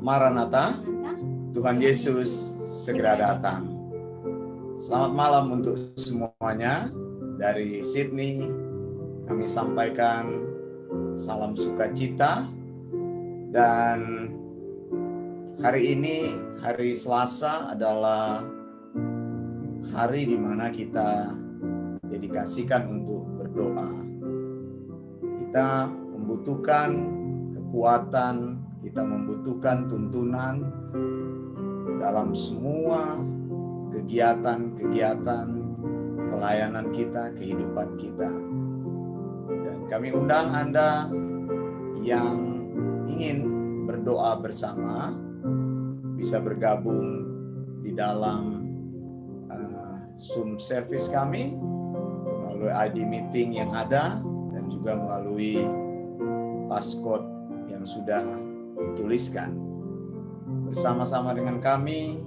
Maranatha, Tuhan Yesus segera datang. Selamat malam untuk semuanya. Dari Sydney kami sampaikan salam sukacita. Dan hari ini, hari Selasa adalah hari di mana kita dedikasikan untuk berdoa. Kita membutuhkan kekuatan, kita membutuhkan tuntunan dalam semua kegiatan-kegiatan pelayanan kita, kehidupan kita. Dan kami undang Anda yang ingin berdoa bersama, bisa bergabung di dalam Zoom service kami, melalui ID meeting yang ada, dan juga melalui passcode yang sudah dituliskan. Bersama-sama dengan kami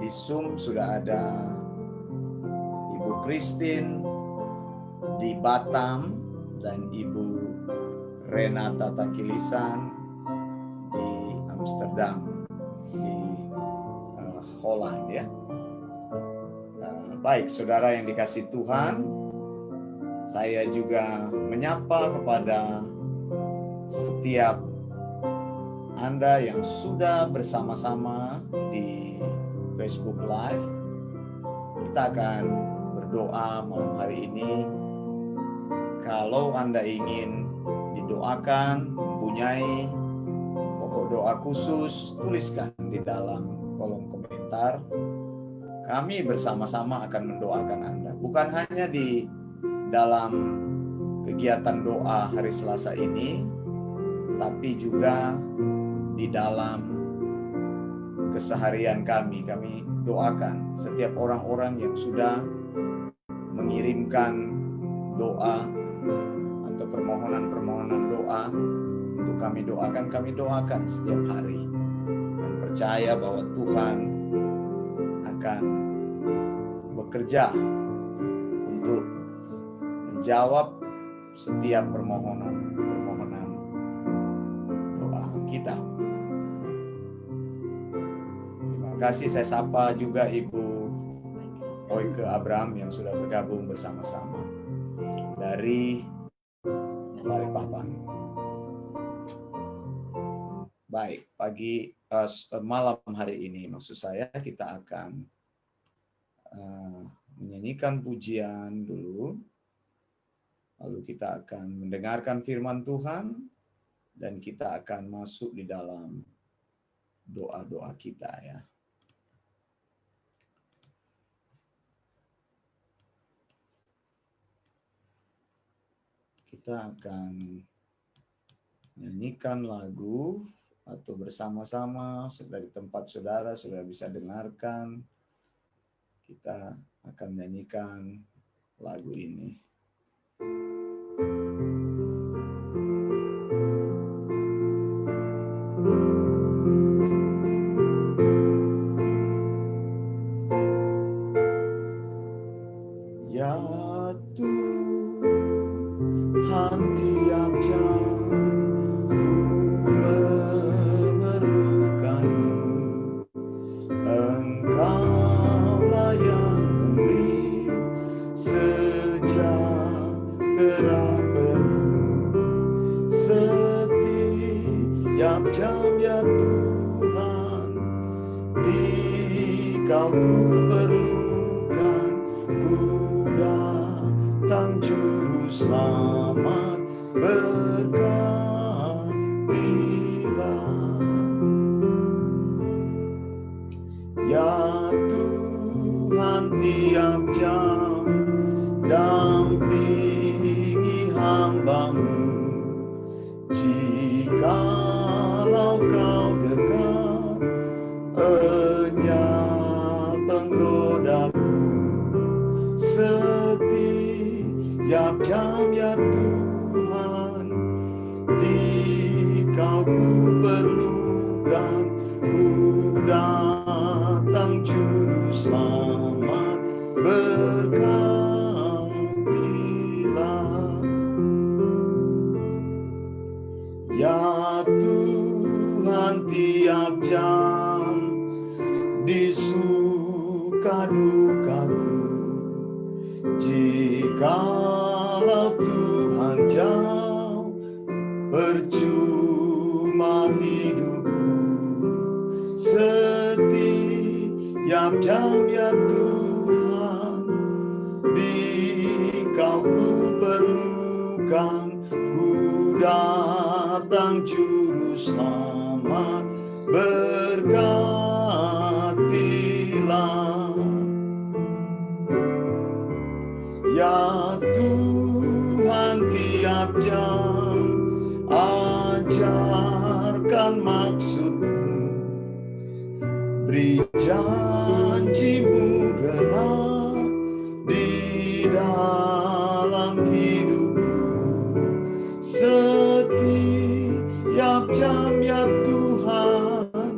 di Zoom sudah ada Ibu Christine di Batam dan Ibu Renata Takilisan di Amsterdam di Holland ya. Baik, saudara yang dikasihi Tuhan, saya juga menyapa kepada setiap Anda yang sudah bersama-sama di Facebook Live. Kita akan berdoa malam hari ini. Kalau Anda ingin didoakan, mempunyai pokok doa khusus, tuliskan di dalam kolom komentar. Kami bersama-sama akan mendoakan Anda. Bukan hanya di dalam kegiatan doa hari Selasa ini, tapi juga di dalam keseharian kami. Kami doakan setiap orang-orang yang sudah mengirimkan doa atau permohonan-permohonan doa untuk kami doakan setiap hari. Dan percaya bahwa Tuhan akan bekerja untuk menjawab setiap permohonan doa kita. Terima kasih, saya sapa juga Ibu Oike Abraham yang sudah bergabung bersama-sama dari Balikpapan. Baik, malam hari ini maksud saya kita akan menyanyikan pujian dulu, lalu kita akan mendengarkan firman Tuhan, dan kita akan masuk di dalam doa-doa kita ya. Kita akan menyanyikan lagu atau bersama-sama dari tempat saudara sudah bisa dengarkan. Kita akan menyanyikan lagu ini. Ya Tuhan, tiap jam ku memerlukanmu. Engkaulah yang memberi sejahtera penuh. Setiap jam ya Tuhan, Dikau ku perlukan. Ku datang juru selamat, berkatilah. Ya Tuhan, tiap jam dampingi hamba-Mu. Jikalau Kau dekat, enyah penggodaku. Setiap jam ya Tuhan, Dikau ku perlukan. Ku datang juru selamat, berkatilah. Ya Tuhan, tiap jam di suka dukaku. Jikalau Tuhan jauh, percuma hidupku. Setiap jam ya Tuhan, di Kau ku perlukan. Ku datang juru selamat, berkatilah. Ya Tuhan, tiap jam ajarkan maksud-Mu, beri janji-Mu genap di dalam hidupku. Setiap jam ya Tuhan,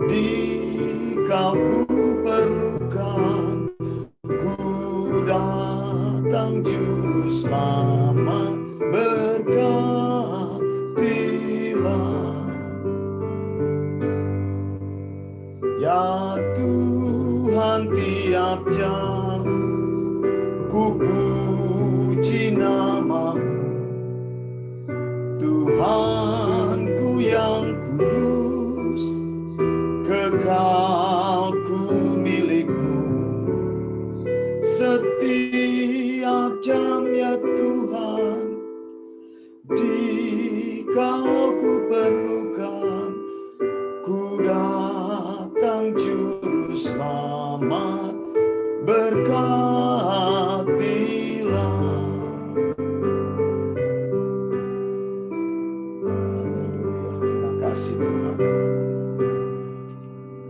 di Kau ku perlukan. Ku datang juru selamat, berkatilah. Ya Tuhan, tiap jam ku puji nama-Mu, Tuhanku yang kudus, kekal ku milik-Mu. Setiap jam ya Tuhan, di Kau ku perlukan. Ku datang juru selamat, berkatilah. Haleluya, terima kasih Tuhan.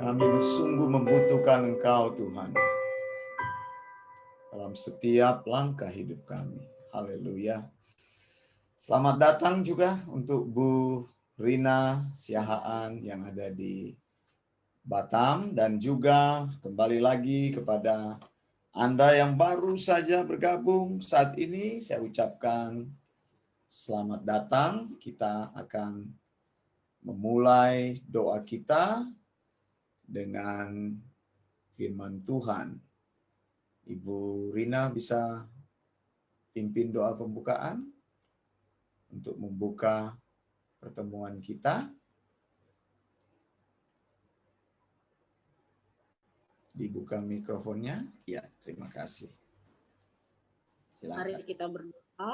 Kami sungguh membutuhkan Engkau Tuhan dalam setiap langkah hidup kami. Haleluya. Selamat datang juga untuk Bu Rina Siahaan yang ada di Batam, dan juga kembali lagi kepada Anda yang baru saja bergabung saat ini, saya ucapkan selamat datang. Kita akan memulai doa kita dengan firman Tuhan. Ibu Rina bisa pimpin doa pembukaan untuk membuka pertemuan kita. Dibuka mikrofonnya. Ya, terima kasih. Silakan. Hari ini kita berdoa.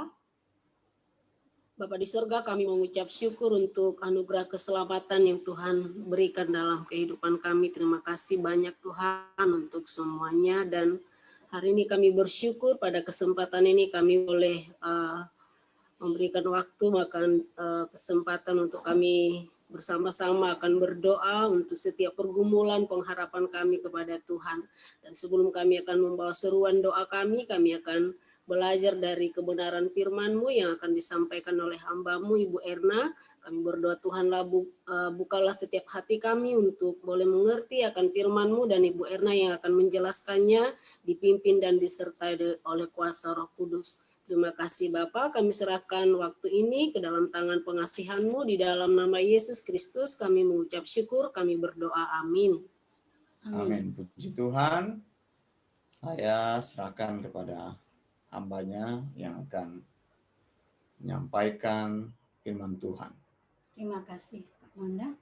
Bapa di surga, kami mengucap syukur untuk anugerah keselamatan yang Tuhan berikan dalam kehidupan kami. Terima kasih banyak Tuhan untuk semuanya. Dan hari ini kami bersyukur pada kesempatan ini kami boleh memberikan waktu, kesempatan untuk kami bersama-sama akan berdoa untuk setiap pergumulan pengharapan kami kepada Tuhan. Dan sebelum kami akan membawa seruan doa kami akan belajar dari kebenaran firman-Mu yang akan disampaikan oleh hamba-Mu Ibu Erna. Kami berdoa Tuhanlah bukalah setiap hati kami untuk boleh mengerti akan firman-Mu, dan Ibu Erna yang akan menjelaskannya dipimpin dan disertai oleh kuasa Roh Kudus. Terima kasih Bapa, kami serahkan waktu ini ke dalam tangan pengasihan-Mu. Di dalam nama Yesus Kristus kami mengucap syukur, kami berdoa. Amin. Amin. Puji Tuhan. Saya serahkan kepada hambanya yang akan menyampaikan firman Tuhan. Terima kasih Pak Manda.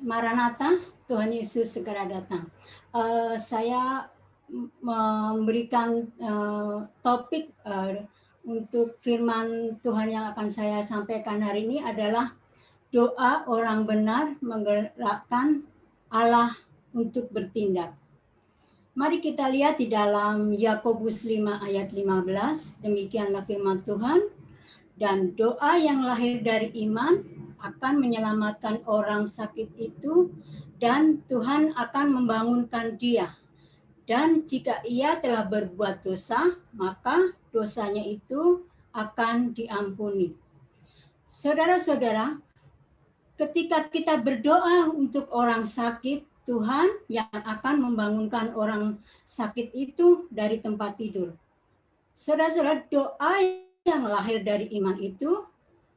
Maranatha, Tuhan Yesus segera datang. Saya memberikan topik untuk firman Tuhan yang akan saya sampaikan hari ini adalah doa orang benar menggerakkan Allah untuk bertindak. Mari kita lihat di dalam Yakobus 5 ayat 15, demikianlah firman Tuhan, dan doa yang lahir dari iman akan menyelamatkan orang sakit itu, dan Tuhan akan membangunkan dia. Dan jika ia telah berbuat dosa, maka dosanya itu akan diampuni. Saudara-saudara, ketika kita berdoa untuk orang sakit, Tuhan yang akan membangunkan orang sakit itu dari tempat tidur. Saudara-saudara, doa yang lahir dari iman itu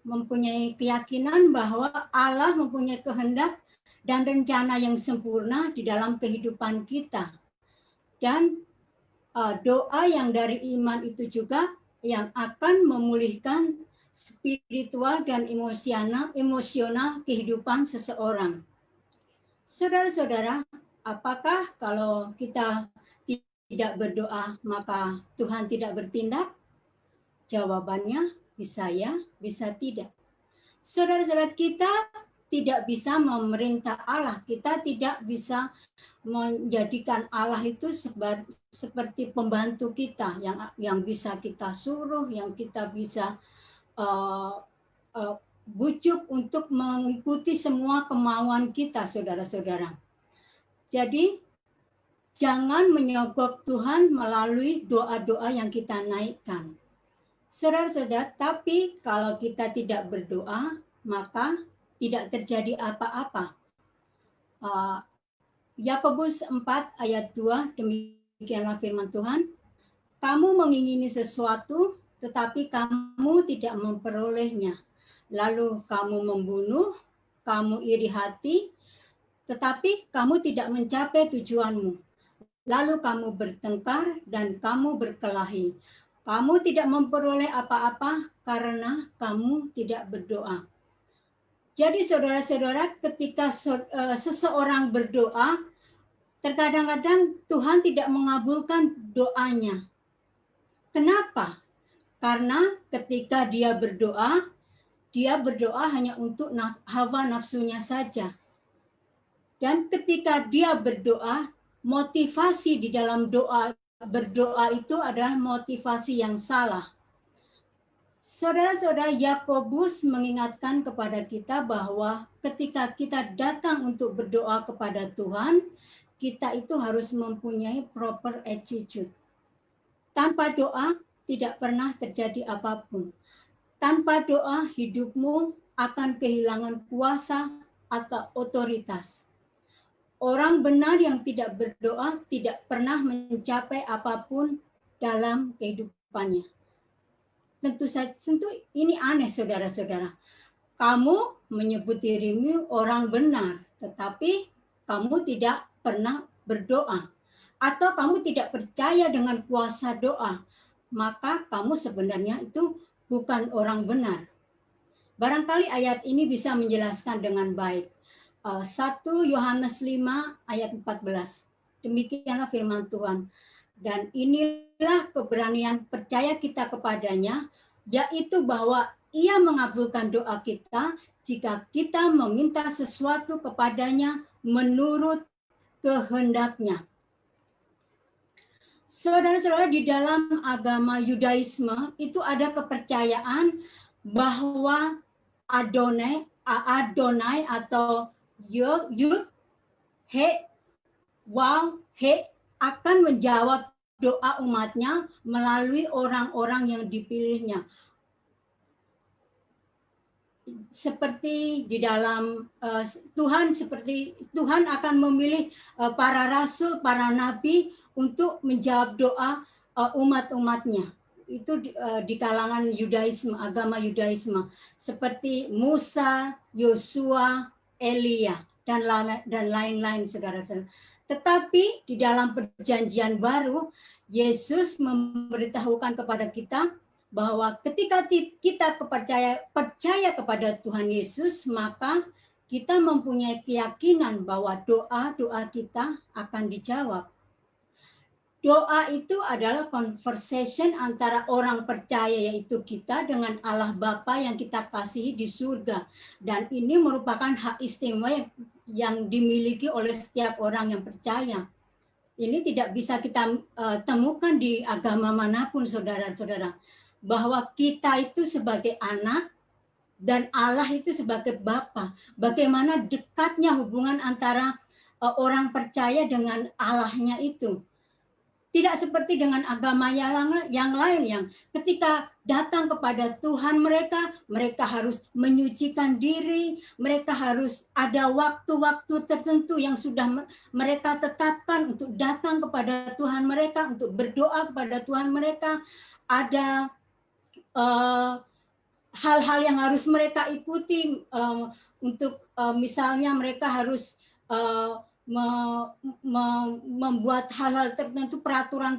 mempunyai keyakinan bahwa Allah mempunyai kehendak dan rencana yang sempurna di dalam kehidupan kita. Dan doa yang dari iman itu juga yang akan memulihkan spiritual dan emosional kehidupan seseorang. Saudara-saudara, apakah kalau kita tidak berdoa maka Tuhan tidak bertindak? Jawabannya bisa ya, bisa tidak. Saudara-saudara, kita tidak bisa memerintah Allah, kita tidak bisa menjadikan Allah itu seperti pembantu kita yang bisa kita suruh, yang kita bisa bujuk untuk mengikuti semua kemauan kita, saudara-saudara. Jadi jangan menyogok Tuhan melalui doa-doa yang kita naikkan. Saudara-saudara, tapi kalau kita tidak berdoa, maka tidak terjadi apa-apa. Yakobus 4 ayat 2, demikianlah firman Tuhan. Kamu mengingini sesuatu, tetapi kamu tidak memperolehnya. Lalu kamu membunuh, kamu iri hati, tetapi kamu tidak mencapai tujuanmu. Lalu kamu bertengkar dan kamu berkelahi. Kamu tidak memperoleh apa-apa karena kamu tidak berdoa. Jadi saudara-saudara, ketika seseorang berdoa, terkadang-kadang Tuhan tidak mengabulkan doanya. Kenapa? Karena ketika dia berdoa hanya untuk hawa nafsunya saja. Dan ketika dia berdoa, motivasi di dalam berdoa itu adalah motivasi yang salah. Saudara-saudara, Yakobus mengingatkan kepada kita bahwa ketika kita datang untuk berdoa kepada Tuhan, kita itu harus mempunyai proper attitude. Tanpa doa tidak pernah terjadi apapun. Tanpa doa hidupmu akan kehilangan kuasa atau otoritas. Orang benar yang tidak berdoa tidak pernah mencapai apapun dalam kehidupannya. Tentu ini aneh, saudara-saudara. Kamu menyebut dirimu orang benar, tetapi kamu tidak pernah berdoa. Atau kamu tidak percaya dengan kuasa doa, maka kamu sebenarnya itu bukan orang benar. Barangkali ayat ini bisa menjelaskan dengan baik. 1 Yohanes 5 ayat 14. Demikianlah firman Tuhan. Dan inilah keberanian percaya kita kepadanya, yaitu bahwa Ia mengabulkan doa kita jika kita meminta sesuatu kepadanya menurut kehendaknya. Saudara-saudara, di dalam agama Yudaisme itu ada kepercayaan bahwa Adonai atau Yud, He, Waw, He akan menjawab doa umatnya melalui orang-orang yang dipilihnya. Seperti di dalam Tuhan akan memilih para rasul, para nabi untuk menjawab doa umat-umatnya. Itu di kalangan Yudaisme, agama Yudaisme, seperti Musa, Yosua, Elia, dan lain-lain, saudara-saudara. Tetapi di dalam perjanjian baru, Yesus memberitahukan kepada kita bahwa ketika kita percaya kepada Tuhan Yesus, maka kita mempunyai keyakinan bahwa doa-doa kita akan dijawab. Doa itu adalah conversation antara orang percaya, yaitu kita, dengan Allah Bapa yang kita kasihi di surga. Dan ini merupakan hak istimewa yang dimiliki oleh setiap orang yang percaya. Ini tidak bisa kita temukan di agama manapun, saudara-saudara. Bahwa kita itu sebagai anak dan Allah itu sebagai Bapa. Bagaimana dekatnya hubungan antara orang percaya dengan Allahnya itu. Tidak seperti dengan agama yang lain yang ketika datang kepada Tuhan mereka harus menyucikan diri, mereka harus ada waktu-waktu tertentu yang sudah mereka tetapkan untuk datang kepada Tuhan mereka, untuk berdoa kepada Tuhan mereka. Ada hal-hal yang harus mereka ikuti untuk misalnya mereka harus membuat hal-hal tertentu, peraturan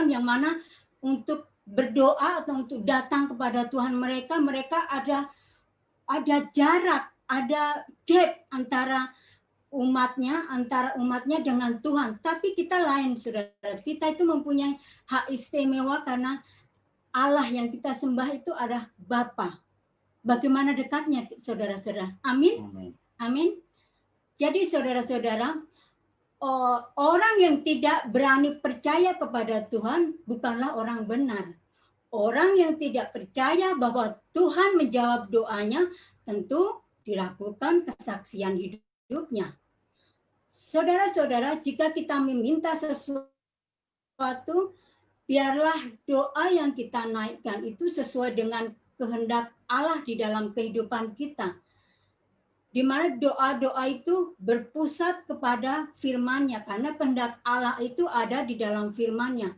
yang mana untuk berdoa atau untuk datang kepada Tuhan mereka ada jarak, ada gap antara umatnya dengan Tuhan. Tapi kita lain, saudara. Kita itu mempunyai hak istimewa karena Allah yang kita sembah itu adalah Bapa. Bagaimana dekatnya, saudara-saudara? Amin. Amin. Jadi saudara-saudara, orang yang tidak berani percaya kepada Tuhan bukanlah orang benar. Orang yang tidak percaya bahwa Tuhan menjawab doanya tentu dilakukan kesaksian hidupnya. Saudara-saudara, jika kita meminta sesuatu, biarlah doa yang kita naikkan itu sesuai dengan kehendak Allah di dalam kehidupan kita. Di mana doa-doa itu berpusat kepada firman-Nya, karena kehendak Allah itu ada di dalam firman-Nya.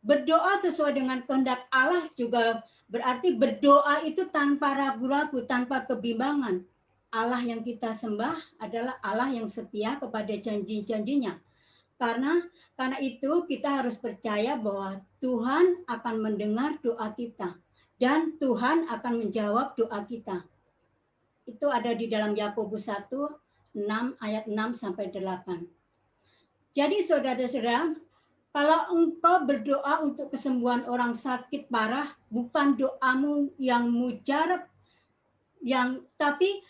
Berdoa sesuai dengan kehendak Allah juga berarti berdoa itu tanpa ragu-ragu, tanpa kebimbangan. Allah yang kita sembah adalah Allah yang setia kepada janji-janjinya. Karena itu kita harus percaya bahwa Tuhan akan mendengar doa kita dan Tuhan akan menjawab doa kita. Itu ada di dalam Yakobus 1:6 ayat 6 sampai 8. Jadi saudara-saudara, kalau engkau berdoa untuk kesembuhan orang sakit parah, bukan doamu yang mujarab, tapi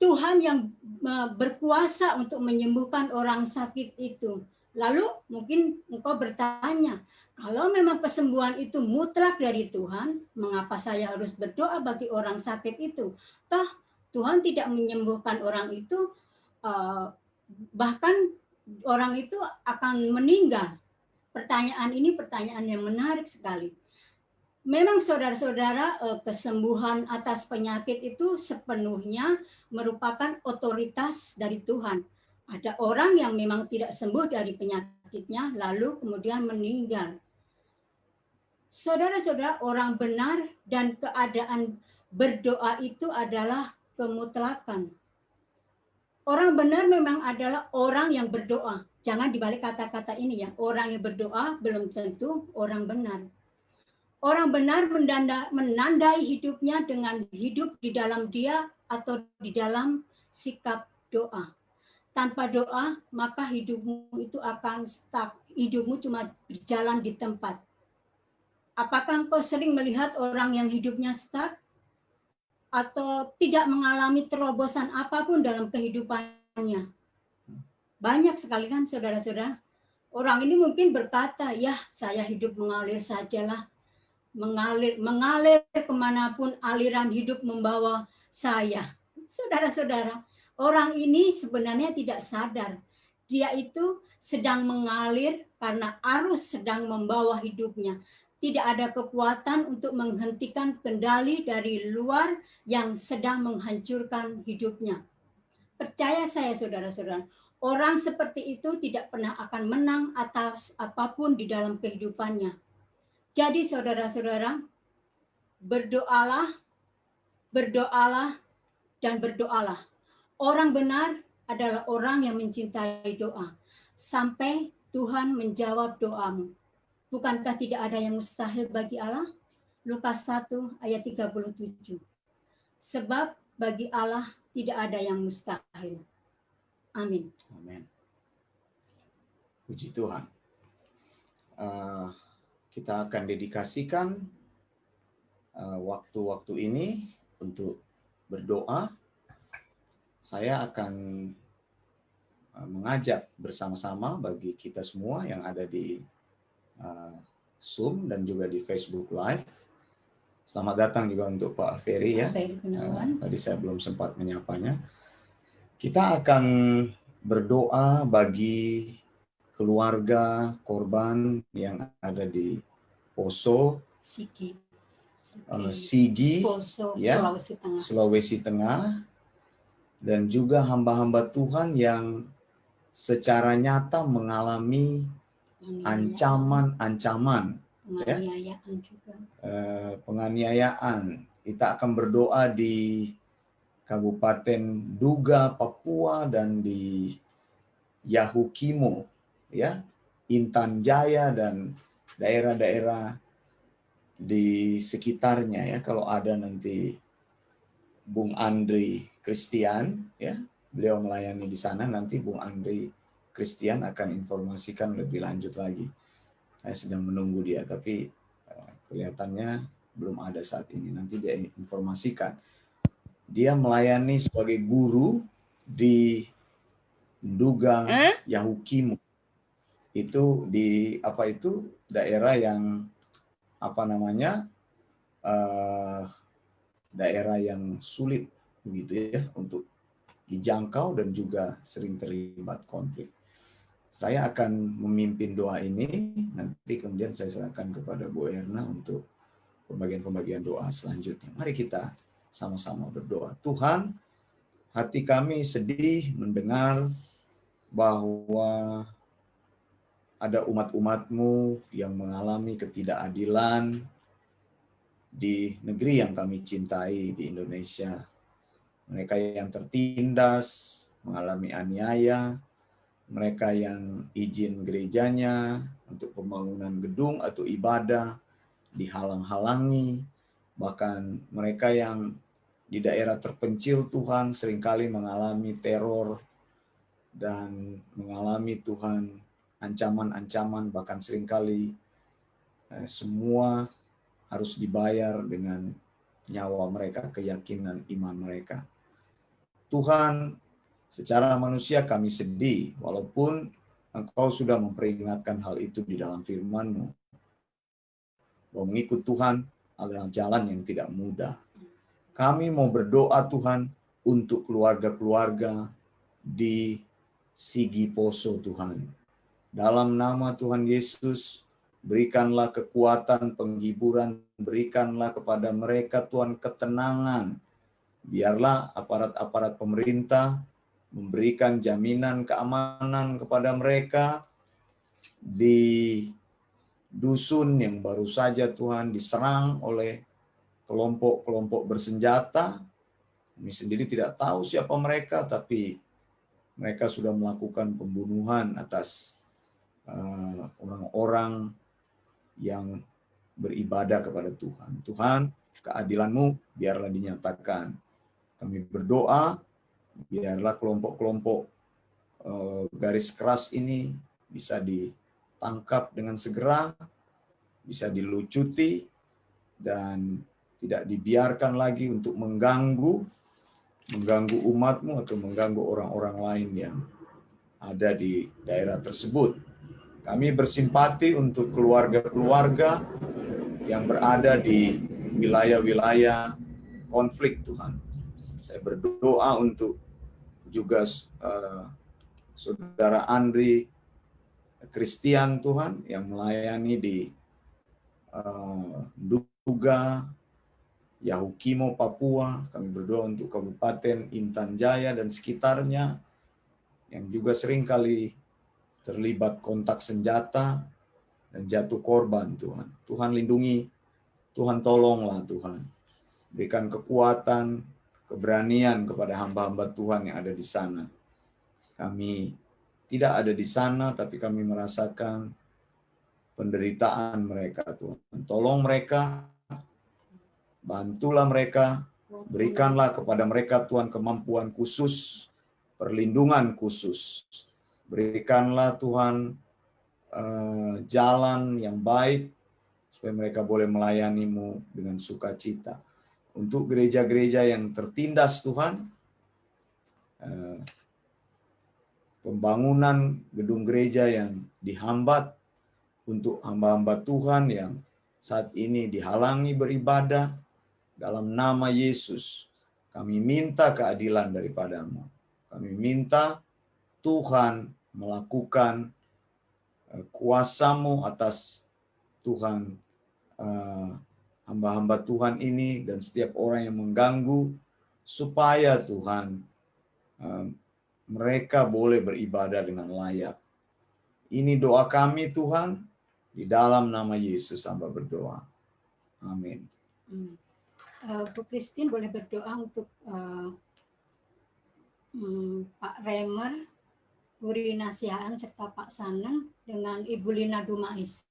Tuhan yang berkuasa untuk menyembuhkan orang sakit itu. Lalu mungkin engkau bertanya, kalau memang kesembuhan itu mutlak dari Tuhan, mengapa saya harus berdoa bagi orang sakit itu? Toh Tuhan tidak menyembuhkan orang itu, bahkan orang itu akan meninggal. Pertanyaan ini pertanyaan yang menarik sekali. Memang saudara-saudara, kesembuhan atas penyakit itu sepenuhnya merupakan otoritas dari Tuhan. Ada orang yang memang tidak sembuh dari penyakitnya, lalu kemudian meninggal. Saudara-saudara, orang benar dan keadaan berdoa itu adalah kemutlakan. Orang benar memang adalah orang yang berdoa. Jangan dibalik kata-kata ini ya. Orang yang berdoa belum tentu orang benar. Orang benar menandai hidupnya dengan hidup di dalam dia atau di dalam sikap doa. Tanpa doa, maka hidupmu itu akan stuck. Hidupmu cuma berjalan di tempat. Apakah engkau sering melihat orang yang hidupnya stuck? Atau tidak mengalami terobosan apapun dalam kehidupannya? Banyak sekali kan saudara-saudara. Orang ini mungkin berkata, ya saya hidup mengalir sajalah. Mengalir kemanapun aliran hidup membawa saya. Saudara-saudara, orang ini sebenarnya tidak sadar. Dia itu sedang mengalir karena arus sedang membawa hidupnya. Tidak ada kekuatan untuk menghentikan kendali dari luar yang sedang menghancurkan hidupnya. Percaya saya saudara-saudara, orang seperti itu tidak pernah akan menang atas apapun di dalam kehidupannya. Jadi saudara-saudara, berdoalah, dan berdoalah. Orang benar adalah orang yang mencintai doa. Sampai Tuhan menjawab doamu. Bukankah tidak ada yang mustahil bagi Allah? Lukas 1 ayat 37. Sebab bagi Allah tidak ada yang mustahil. Amin. Amin. Puji Tuhan. Kita akan dedikasikan waktu-waktu ini untuk berdoa. Saya akan mengajak bersama-sama bagi kita semua yang ada di Zoom dan juga di Facebook Live. Selamat datang juga untuk Pak Ferry ya. Tadi saya belum sempat menyapanya. Kita akan berdoa bagi keluarga korban yang ada di Poso, Sigi, Poso, ya, Sulawesi Tengah, dan juga hamba-hamba Tuhan yang secara nyata mengalami ancaman-ancaman penganiayaan juga. Penganiayaan. Kita akan berdoa di Kabupaten Duga, Papua, dan di Yahukimo, ya, Intan Jaya dan daerah-daerah di sekitarnya, ya. Kalau ada nanti Bung Andri Christian, ya, beliau melayani di sana, nanti Bung Andri Christian akan informasikan lebih lanjut lagi. Saya sedang menunggu dia, tapi kelihatannya belum ada saat ini. Nanti dia informasikan. Dia melayani sebagai guru di Nduga Yahukimo. Itu di daerah yang daerah yang sulit begitu, ya, untuk dijangkau dan juga sering terlibat konflik. Saya akan memimpin doa ini, nanti kemudian saya serahkan kepada Bu Erna untuk pembagian-pembagian doa selanjutnya. Mari kita sama-sama berdoa. Tuhan, hati kami sedih mendengar bahwa ada umat-umat-Mu yang mengalami ketidakadilan di negeri yang kami cintai, di Indonesia. Mereka yang tertindas, mengalami aniaya, mereka yang izin gerejanya untuk pembangunan gedung atau ibadah dihalang-halangi, bahkan mereka yang di daerah terpencil, Tuhan, seringkali mengalami teror dan mengalami, Tuhan, ancaman-ancaman, bahkan seringkali semua harus dibayar dengan nyawa mereka, keyakinan iman mereka. Tuhan, secara manusia kami sedih, walaupun Engkau sudah memperingatkan hal itu di dalam firman-Mu, bahwa mengikut Tuhan adalah jalan yang tidak mudah. Kami mau berdoa, Tuhan, untuk keluarga-keluarga di Sigi Poso, Tuhan. Dalam nama Tuhan Yesus, berikanlah kekuatan, penghiburan, berikanlah kepada mereka, Tuhan, ketenangan. Biarlah aparat-aparat pemerintah memberikan jaminan keamanan kepada mereka di dusun yang baru saja, Tuhan, diserang oleh kelompok-kelompok bersenjata. Kami sendiri tidak tahu siapa mereka, tapi mereka sudah melakukan pembunuhan atas orang-orang yang beribadah kepada Tuhan. Tuhan, keadilan-Mu biarlah dinyatakan. Kami berdoa, biarlah kelompok-kelompok garis keras ini bisa ditangkap dengan segera, bisa dilucuti, dan tidak dibiarkan lagi untuk mengganggu umat-Mu atau mengganggu orang-orang lain yang ada di daerah tersebut. Kami bersimpati untuk keluarga-keluarga yang berada di wilayah-wilayah konflik, Tuhan. Saya berdoa untuk juga Saudara Andri Christian, Tuhan, yang melayani di Nduga, Yahukimo, Papua. Kami berdoa untuk Kabupaten Intan Jaya dan sekitarnya, yang juga seringkali terlibat kontak senjata dan jatuh korban, Tuhan. Tuhan lindungi, Tuhan tolonglah, Tuhan. Berikan kekuatan, keberanian kepada hamba-hamba Tuhan yang ada di sana. Kami tidak ada di sana, tapi kami merasakan penderitaan mereka, Tuhan. Tolong mereka, bantulah mereka, berikanlah kepada mereka, Tuhan, kemampuan khusus, perlindungan khusus. Berikanlah, Tuhan, jalan yang baik, supaya mereka boleh melayani-Mu dengan sukacita. Untuk gereja-gereja yang tertindas, Tuhan, pembangunan gedung gereja yang dihambat, untuk hamba-hamba Tuhan yang saat ini dihalangi beribadah, dalam nama Yesus, kami minta keadilan daripada-Mu. Kami minta Tuhan melakukan kuasa-Mu atas, Tuhan, hamba-hamba Tuhan ini dan setiap orang yang mengganggu, supaya, Tuhan, mereka boleh beribadah dengan layak. Ini doa kami, Tuhan, Di dalam nama Yesus hamba berdoa. Amin. Bu Christine boleh berdoa untuk Pak Remer, Bu Rina Sihaan, serta Pak Sanen dengan Ibu Lina Dumais.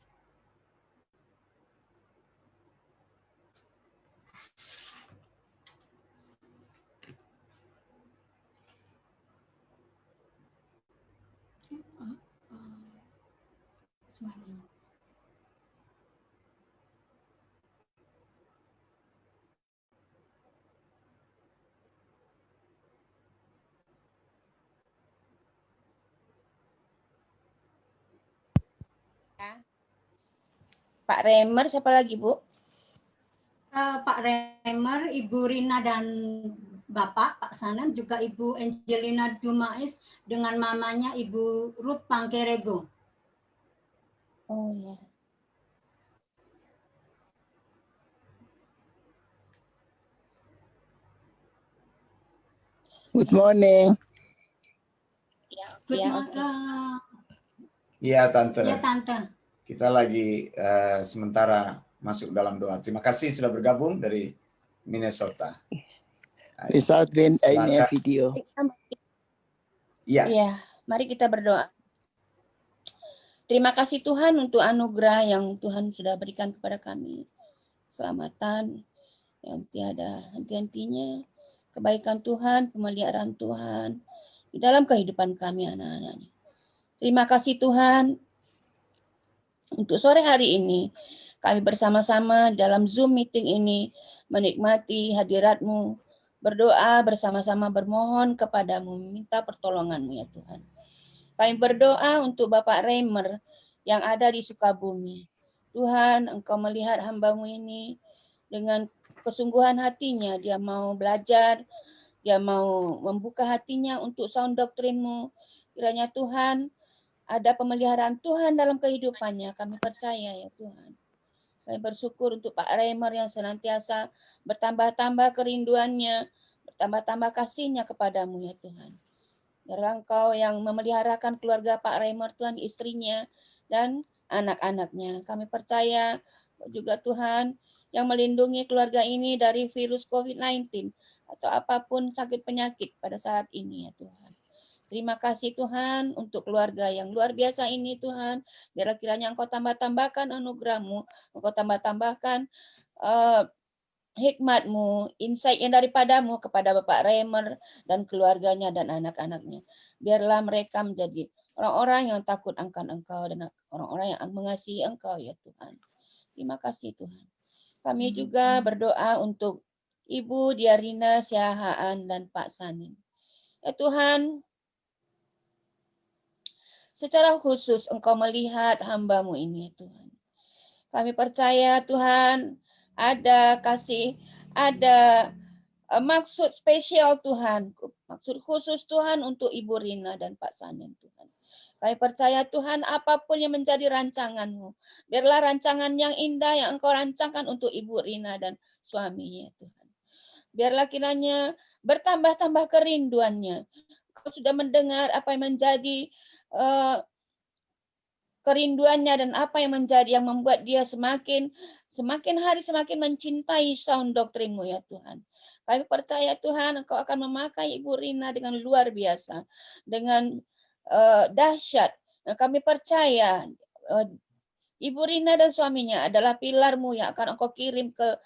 Suaranya. Pak Remer, siapa lagi, Bu? Pak Remer, Ibu Rina dan Bapak, Pak Sanan, juga Ibu Angelina Dumais dengan mamanya Ibu Ruth Pangkerego. Oh ya. Good morning. Good Ya, morning. oke. Iya, Tante. Ya, Tante. Kita lagi sementara masuk dalam doa. Terima kasih sudah bergabung dari Minnesota. Without being any Silakan. video. Iya. Iya, mari kita berdoa. Terima kasih Tuhan untuk anugerah yang Tuhan sudah berikan kepada kami. Keselamatan yang tiada henti-hentinya. Kebaikan Tuhan, pemeliharaan Tuhan di dalam kehidupan kami anak-anak. Terima kasih Tuhan untuk sore hari ini. Kami bersama-sama dalam Zoom meeting ini menikmati hadirat-Mu, berdoa bersama-sama bermohon kepadamu, minta pertolongan-Mu ya Tuhan. Kami berdoa untuk Bapak Remer yang ada di Sukabumi. Tuhan, Engkau melihat hamba-Mu ini dengan kesungguhan hatinya. Dia mau belajar, dia mau membuka hatinya untuk sound doktrin-Mu. Kiranya Tuhan, ada pemeliharaan Tuhan dalam kehidupannya. Kami percaya ya Tuhan. Kami bersyukur untuk Pak Remer yang senantiasa bertambah-tambah kerinduannya, bertambah-tambah kasihnya kepadamu ya Tuhan. Biarlah Engkau yang memeliharakan keluarga Pak Remer, Tuhan, istrinya dan anak-anaknya. Kami percaya juga Tuhan yang melindungi keluarga ini dari virus COVID-19 atau apapun sakit penyakit pada saat ini ya Tuhan. Terima kasih Tuhan untuk keluarga yang luar biasa ini Tuhan. Biarlah kiranya Engkau tambah-tambahkan anugerah-Mu, Engkau tambah-tambahkan hikmat-Mu, insight yang daripadamu kepada Bapak Remer dan keluarganya dan anak-anaknya. Biarlah mereka menjadi orang-orang yang takut akan Engkau dan orang-orang yang mengasihi Engkau ya Tuhan. Terima kasih Tuhan. Kami juga berdoa untuk Ibu Diarina Siahaan dan Pak Sanin. Ya Tuhan, secara khusus Engkau melihat hamba-Mu ini Tuhan. Kami percaya Tuhan ada kasih, ada maksud spesial Tuhan, maksud khusus Tuhan untuk Ibu Rina dan Pak Sanin Tuhan. Kami percaya Tuhan apapun yang menjadi rancangan-Mu, biarlah rancangan yang indah yang Engkau rancangkan untuk Ibu Rina dan suaminya Tuhan. Biarlah kiranya bertambah-tambah kerinduannya. Engkau sudah mendengar apa yang menjadi kerinduannya dan apa yang menjadi yang membuat dia semakin hari semakin mencintai sound doktrin-Mu ya Tuhan. Kami percaya Tuhan Engkau akan memakai Ibu Rina dengan luar biasa, dengan dahsyat. Dan kami percaya Ibu Rina dan suaminya adalah pilar-Mu yang akan Engkau kirim ke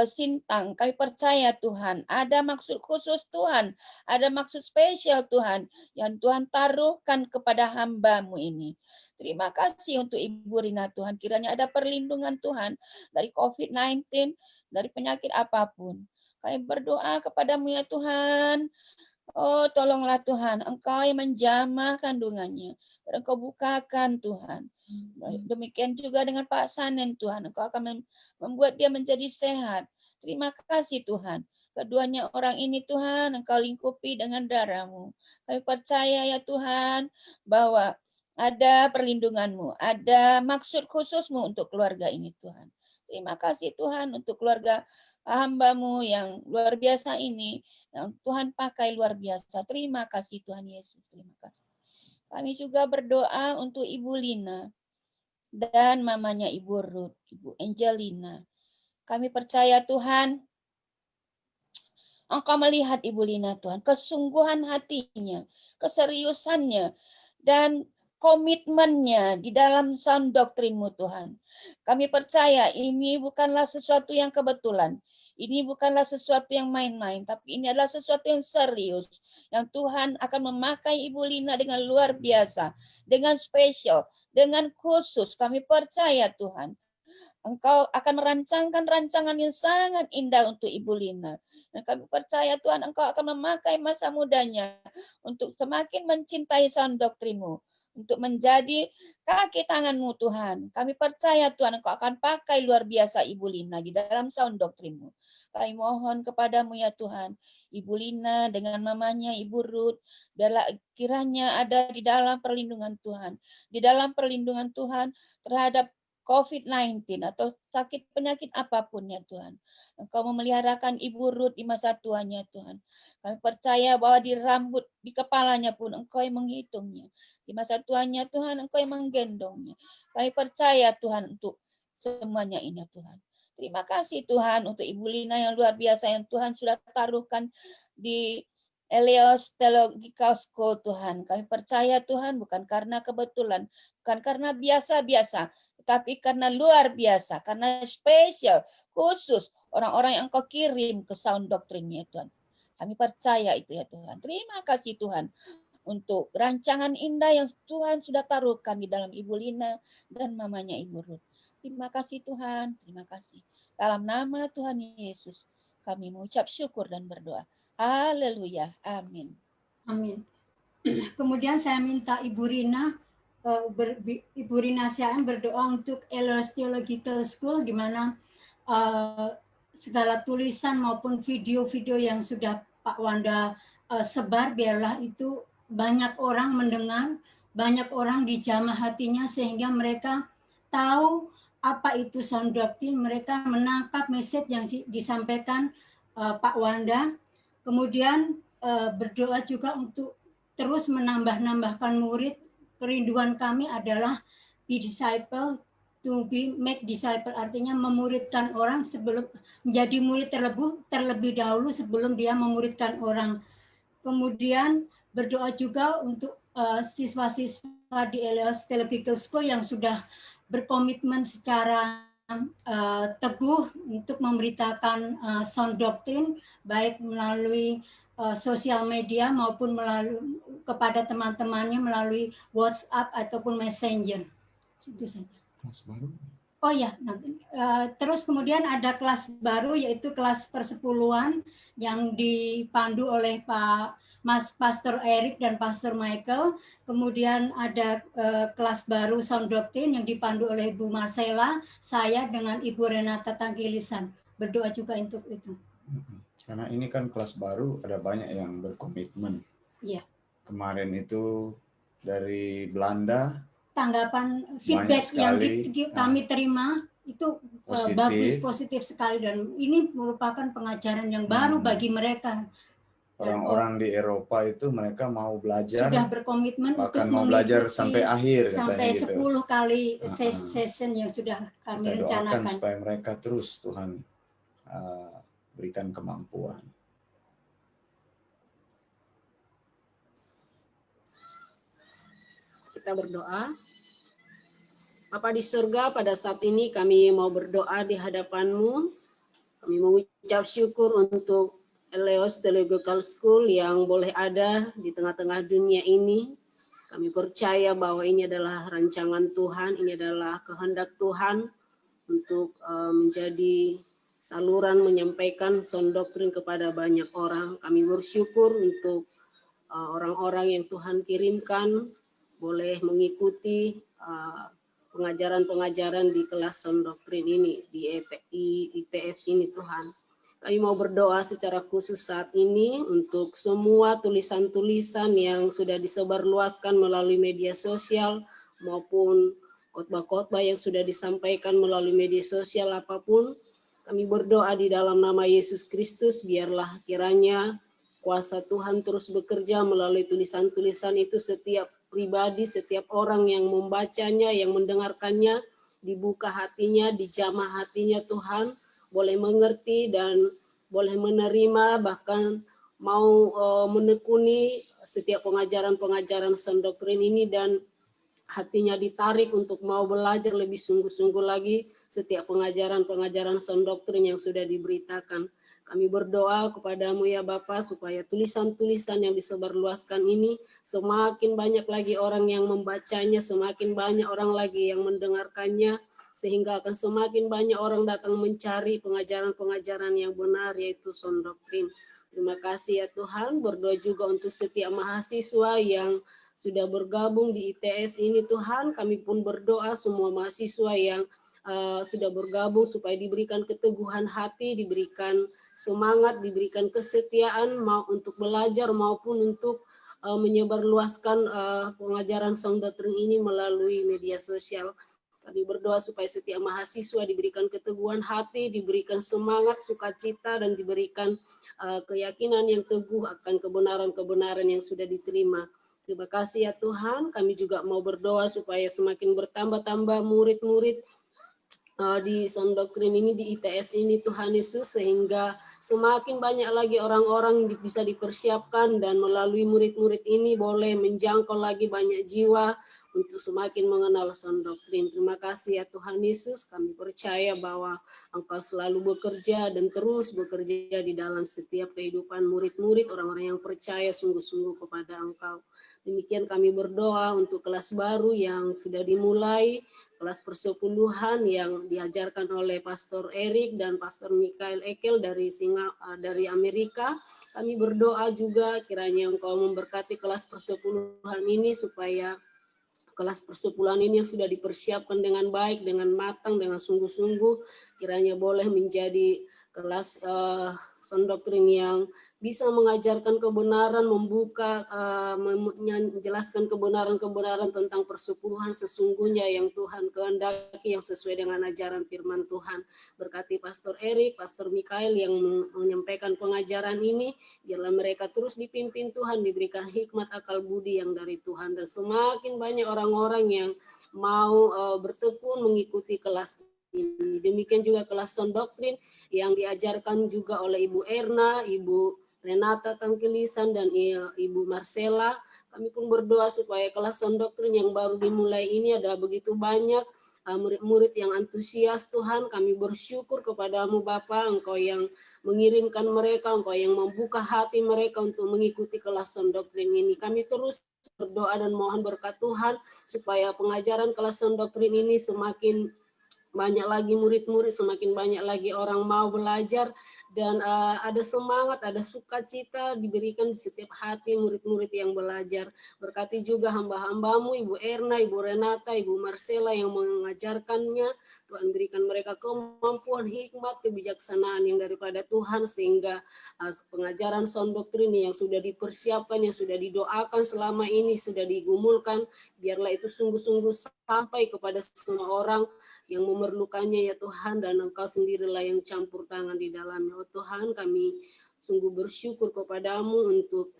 Sintang. Kami percaya Tuhan, ada maksud khusus Tuhan, ada maksud spesial Tuhan yang Tuhan taruhkan kepada hamba-Mu ini. Terima kasih untuk Ibu Rina Tuhan, kiranya ada perlindungan Tuhan dari COVID-19, dari penyakit apapun. Kami berdoa kepadamu ya Tuhan, oh tolonglah Tuhan, Engkau yang menjamah kandungannya, dan Engkau bukakan Tuhan. Demikian juga dengan Pak Sanen Tuhan, Engkau akan membuat dia menjadi sehat. Terima kasih Tuhan. Keduanya orang ini Tuhan, Engkau lingkupi dengan darah-Mu. Kami percaya ya Tuhan, bahwa ada perlindungan-Mu, ada maksud khusus-Mu untuk keluarga ini Tuhan. Terima kasih Tuhan untuk keluarga hamba-Mu yang luar biasa ini, yang Tuhan pakai luar biasa. Terima kasih Tuhan Yesus, terima kasih. Kami juga berdoa untuk Ibu Lina dan mamanya Ibu Ruth, Ibu Angelina. Kami percaya Tuhan, Engkau melihat Ibu Lina Tuhan, kesungguhan hatinya, keseriusannya, dan komitmennya di dalam sound doktrin-Mu Tuhan. Kami percaya ini bukanlah sesuatu yang kebetulan. Ini bukanlah sesuatu yang main-main, tapi ini adalah sesuatu yang serius. Yang Tuhan akan memakai Ibu Lina dengan luar biasa, dengan spesial, dengan khusus. Kami percaya Tuhan, Engkau akan merancangkan rancangan yang sangat indah untuk Ibu Lina. Dan kami percaya Tuhan, Engkau akan memakai masa mudanya untuk semakin mencintai sound doktrin-Mu, untuk menjadi kaki tangan-Mu Tuhan. Kami percaya Tuhan, Engkau akan pakai luar biasa Ibu Lina di dalam sound doktrin-Mu. Kami mohon kepadamu ya Tuhan, Ibu Lina dengan mamanya Ibu Ruth, biarlah kiranya ada di dalam perlindungan Tuhan. Di dalam perlindungan Tuhan terhadap COVID-19 atau sakit penyakit apapun ya Tuhan. Engkau memeliharakan Ibu Ruth di masa tuanya Tuhan. Kami percaya bahwa di rambut, di kepalanya pun Engkau yang menghitungnya. Di masa tuanya Tuhan Engkau yang menggendongnya. Kami percaya Tuhan untuk semuanya ini ya Tuhan. Terima kasih Tuhan untuk Ibu Lina yang luar biasa yang Tuhan sudah taruhkan di Elios Theological School Tuhan. Kami percaya Tuhan bukan karena kebetulan, bukan karena biasa-biasa, tapi karena luar biasa, karena spesial, khusus orang-orang yang Engkau kirim ke sound doktrin-Nya Tuhan. Kami percaya itu ya Tuhan. Terima kasih Tuhan untuk rancangan indah yang Tuhan sudah taruhkan di dalam Ibu Lina dan mamanya Ibu Ruth. Terima kasih Tuhan, terima kasih. Dalam nama Tuhan Yesus, kami mengucap syukur dan berdoa. Haleluya, amin. Amin. Kemudian saya minta Ibu Rina, Ibu Rina Syam berdoa untuk Elios Theological School, di mana segala tulisan maupun video-video yang sudah Pak Wanda sebar, biarlah itu banyak orang mendengar, banyak orang dijamah hatinya sehingga mereka tahu apa itu sound doctrine, mereka menangkap message yang disampaikan Pak Wanda. Kemudian berdoa juga untuk terus menambahkan murid. Kerinduan kami adalah be disciple, to be make disciple, artinya memuridkan orang sebelum menjadi murid terlebih dahulu sebelum dia memuridkan orang. Kemudian berdoa juga untuk siswa-siswa di Elios Theological School yang sudah berkomitmen secara teguh untuk memberitakan sound doctrine, baik melalui sosial media maupun melalui kepada teman-temannya melalui WhatsApp ataupun Messenger. Itu saja. Kelas baru. Oh ya, terus kemudian ada kelas baru yaitu kelas persepuluhan yang dipandu oleh Pastor Eric dan Pastor Michael. Kemudian ada kelas baru Sound Doctrine yang dipandu oleh Ibu Marcella, saya dengan Ibu Renata Tangkilisan. Berdoa juga untuk itu. Karena ini kan kelas baru, ada banyak yang berkomitmen. Iya. Kemarin itu dari Belanda. Tanggapan feedback yang kami terima itu bagus, positif sekali, dan ini merupakan pengajaran yang baru bagi mereka. Orang-orang di Eropa itu mereka mau belajar, sudah berkomitmen bahkan untuk mau belajar sampai akhir, sampai 10 gitu. kali session yang sudah kami rencanakan. Doakan supaya mereka terus Tuhan berikan kemampuan. Kita berdoa. Bapa di surga, pada saat ini kami mau berdoa di hadapan-Mu. Kami mengucap syukur untuk Elios Theological School yang boleh ada di tengah-tengah dunia ini. Kami percaya bahwa ini adalah rancangan Tuhan, ini adalah kehendak Tuhan untuk menjadi saluran menyampaikan sound doktrin kepada banyak orang. Kami bersyukur untuk orang-orang yang Tuhan kirimkan boleh mengikuti pengajaran-pengajaran di kelas sound doktrin ini, di ITS ini Tuhan. Kami mau berdoa secara khusus saat ini untuk semua tulisan-tulisan yang sudah disebarluaskan melalui media sosial maupun khotbah-khotbah yang sudah disampaikan melalui media sosial apapun. Kami berdoa di dalam nama Yesus Kristus, biarlah kiranya kuasa Tuhan terus bekerja melalui tulisan-tulisan itu setiap pribadi, setiap orang yang membacanya, yang mendengarkannya, dibuka hatinya, dijamah hatinya Tuhan, boleh mengerti dan boleh menerima, bahkan mau menekuni setiap pengajaran-pengajaran sound doktrin ini, dan hatinya ditarik untuk mau belajar lebih sungguh-sungguh lagi setiap pengajaran-pengajaran sound doktrin yang sudah diberitakan. Kami berdoa kepadamu ya Bapa, supaya tulisan-tulisan yang disebarluaskan ini semakin banyak lagi orang yang membacanya, semakin banyak orang lagi yang mendengarkannya, sehingga akan semakin banyak orang datang mencari pengajaran-pengajaran yang benar, yaitu sound doktrin. Terima kasih ya Tuhan. Berdoa juga untuk setiap mahasiswa yang sudah bergabung di ITS ini Tuhan. Kami pun berdoa semua mahasiswa yang sudah bergabung supaya diberikan keteguhan hati, diberikan semangat, diberikan kesetiaan mau untuk belajar maupun untuk menyebarluaskan pengajaran sound doktrin ini melalui media sosial. Kami berdoa supaya setiap mahasiswa diberikan keteguhan hati, diberikan semangat, sukacita, dan diberikan keyakinan yang teguh akan kebenaran-kebenaran yang sudah diterima. Terima kasih ya Tuhan. Kami juga mau berdoa supaya semakin bertambah-tambah murid-murid di sound doktrin ini, di ITS ini Tuhan Yesus, sehingga semakin banyak lagi orang-orang bisa dipersiapkan, dan melalui murid-murid ini boleh menjangkau lagi banyak jiwa untuk semakin mengenal sound doktrin. Terima kasih ya Tuhan Yesus. Kami percaya bahwa Engkau selalu bekerja dan terus bekerja di dalam setiap kehidupan murid-murid, orang-orang yang percaya sungguh-sungguh kepada Engkau. Demikian kami berdoa untuk kelas baru yang sudah dimulai, kelas persepuluhan yang diajarkan oleh Pastor Erik dan Pastor Mikael Ekel dari Amerika. Kami berdoa juga kiranya Engkau memberkati kelas persepuluhan ini, supaya kelas persepuluhan ini yang sudah dipersiapkan dengan baik, dengan matang, dengan sungguh-sungguh, kiranya boleh menjadi kelas sound doktrin yang bisa mengajarkan kebenaran, membuka, menjelaskan kebenaran-kebenaran tentang persepuluhan sesungguhnya yang Tuhan kehendaki, yang sesuai dengan ajaran firman Tuhan. Berkati Pastor Erik, Pastor Mikael yang menyampaikan pengajaran ini, biarlah mereka terus dipimpin Tuhan, diberikan hikmat akal budi yang dari Tuhan, dan semakin banyak orang-orang yang mau bertekun mengikuti kelas ini. Demikian juga kelas sound doktrin yang diajarkan juga oleh Ibu Erna, Ibu Renata Tangkilisan, dan Ibu Marcella. Kami pun berdoa supaya kelas sound doktrin yang baru dimulai ini ada begitu banyak murid-murid yang antusias Tuhan. Kami bersyukur kepadamu Bapa, Engkau yang mengirimkan mereka, Engkau yang membuka hati mereka untuk mengikuti kelas sound doktrin ini. Kami terus berdoa dan mohon berkat Tuhan supaya pengajaran kelas sound doktrin ini semakin banyak lagi murid-murid, semakin banyak lagi orang mau belajar, dan ada semangat, ada sukacita diberikan di setiap hati murid-murid yang belajar. Berkati juga hamba-hambamu, Ibu Erna, Ibu Renata, Ibu Marcella yang mengajarkannya. Tuhan berikan mereka kemampuan, hikmat, kebijaksanaan yang daripada Tuhan, sehingga pengajaran sound doktrin yang sudah dipersiapkan, yang sudah didoakan selama ini, sudah digumulkan, biarlah itu sungguh-sungguh sampai kepada semua orang yang memerlukannya ya Tuhan, dan Engkau sendirilah yang campur tangan di dalamnya. Oh Tuhan, kami sungguh bersyukur kepadamu untuk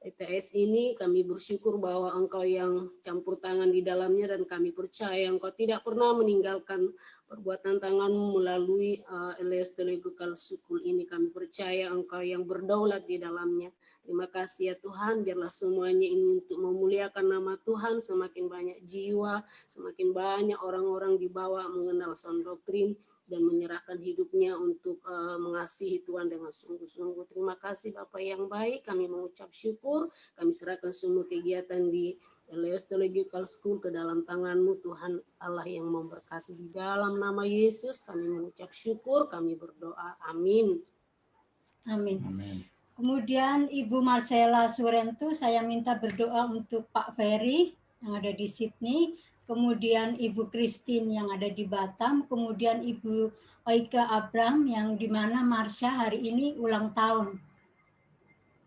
ETS ini. Kami bersyukur bahwa Engkau yang campur tangan di dalamnya, dan kami percaya Engkau tidak pernah meninggalkan perbuatan tangan-Mu melalui LS Theological School ini. Kami percaya Engkau yang berdaulat di dalamnya. Terima kasih ya Tuhan, biarlah semuanya ini untuk memuliakan nama Tuhan, semakin banyak jiwa, semakin banyak orang-orang dibawa mengenal sound doktrin dan menyerahkan hidupnya untuk mengasihi Tuhan dengan sungguh-sungguh. Terima kasih Bapak yang baik, kami mengucap syukur, kami serahkan semua kegiatan di LS Theological School ke dalam tangan-Mu Tuhan Allah yang memberkati. Di dalam nama Yesus kami mengucap syukur, kami berdoa. Amin. Amin. Amin. Kemudian Ibu Marcella Surentu, saya minta berdoa untuk Pak Ferry yang ada di Sydney, kemudian Ibu Christine yang ada di Batam, kemudian Ibu Oika Abram yang di mana Marsha hari ini ulang tahun.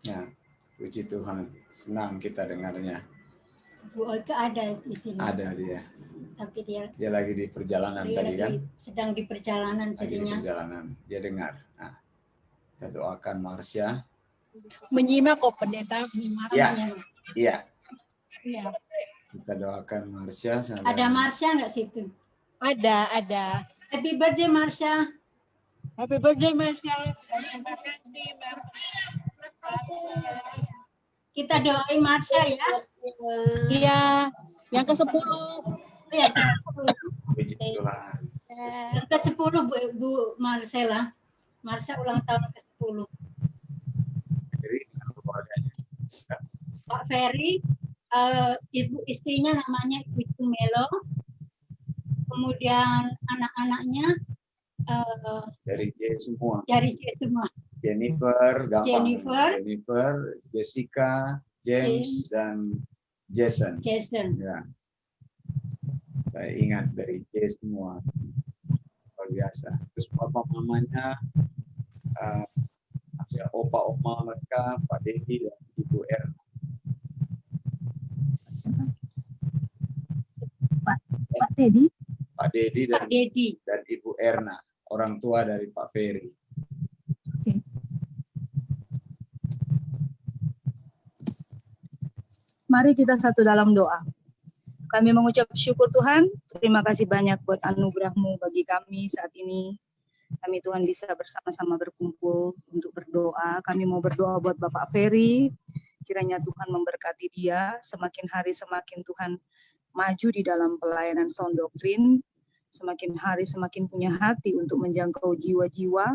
Ya, puji Tuhan, senang kita dengarnya. Bu Oika ada di sini. Ada dia. Tapi dia lagi di perjalanan tadi kan? Sedang di perjalanan jadinya. Lagi di perjalanan, dia dengar. Nah, kita doakan Marsha. Menyimak kok pendeta, menyimak. Iya, iya. Iya. Kita doakan Marsha. Ada Marsha nggak situ? Ada. Happy birthday Marsha. Happy birthday Marsha. Terima kasih Mbak. Kita doain Marsha ya. Iya. Yang ke-10. Ya, ke-10. Puji Tuhan. Yang ke-10 Bu Marcella. Marsha ulang tahun ke-10. Jadi, keluarganya. Pak Ferry, ibu istrinya namanya Ibu Cumelo. Kemudian anak-anaknya Dari J semua. dari J semua. Jennifer, gampang. Jennifer, Jessica, James, dan Jason. Ya. Saya ingat dari J semua. Luar biasa. Terus papa mamanya, opa oma mereka, Pak Dedi dan Ibu Erna. Pak Teddy. Pak Dedi Pak Dedi. dan Ibu Erna, orang tua dari Pak Ferry. Oke. Mari kita satu dalam doa. Kami mengucap syukur Tuhan, terima kasih banyak buat anugerah-Mu bagi kami saat ini. Kami Tuhan bisa bersama-sama berkumpul untuk berdoa. Kami mau berdoa buat Bapak Ferry, kiranya Tuhan memberkati dia, semakin hari semakin Tuhan maju di dalam pelayanan sound doctrine, semakin hari semakin punya hati untuk menjangkau jiwa-jiwa,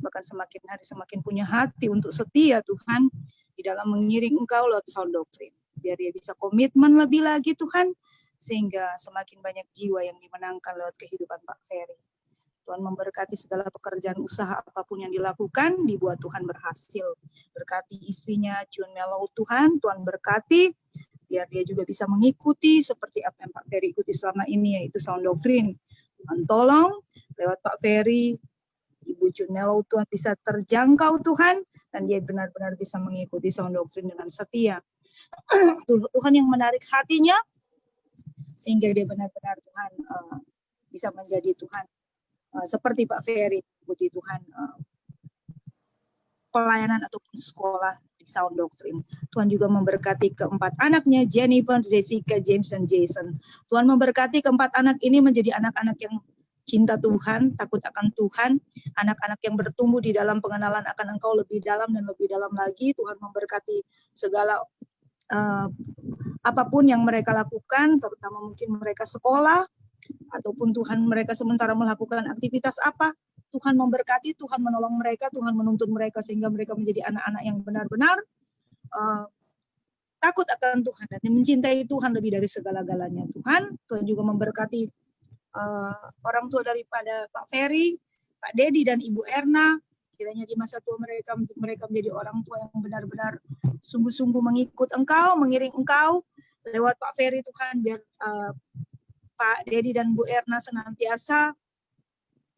bahkan semakin hari semakin punya hati untuk setia Tuhan di dalam mengiring Engkau lewat sound doctrine. Biar dia bisa komitmen lebih lagi Tuhan, sehingga semakin banyak jiwa yang dimenangkan lewat kehidupan Pak Ferry. Tuhan memberkati segala pekerjaan usaha apapun yang dilakukan, dibuat Tuhan berhasil. Berkati istrinya Jun Melo Tuhan berkati, biar dia juga bisa mengikuti seperti apa yang Pak Ferry ikuti selama ini, yaitu sound doctrine. Tuhan tolong, lewat Pak Ferry, Ibu Jun Melo Tuhan bisa terjangkau Tuhan, dan dia benar-benar bisa mengikuti sound doctrine dengan setia. Tuhan yang menarik hatinya, sehingga dia benar-benar Tuhan bisa menjadi Tuhan seperti Pak Ferry, puji Tuhan pelayanan ataupun sekolah di sound doctrine. Tuhan juga memberkati keempat anaknya, Jennifer, Jessica, James, dan Jason. Tuhan memberkati keempat anak ini menjadi anak-anak yang cinta Tuhan, takut akan Tuhan, anak-anak yang bertumbuh di dalam pengenalan akan Engkau lebih dalam dan lebih dalam lagi. Tuhan memberkati segala apapun yang mereka lakukan, terutama mungkin mereka sekolah, ataupun Tuhan mereka sementara melakukan aktivitas apa, Tuhan memberkati, Tuhan menolong mereka, Tuhan menuntun mereka sehingga mereka menjadi anak-anak yang benar-benar takut akan Tuhan dan mencintai Tuhan lebih dari segala-galanya. Tuhan juga memberkati orang tua daripada Pak Ferry, Pak Dedi dan Ibu Erna. Kiranya di masa tua mereka menjadi orang tua yang benar-benar sungguh-sungguh mengikut Engkau, mengiring Engkau lewat Pak Ferry Tuhan, biar Pak Dedi dan Bu Erna senantiasa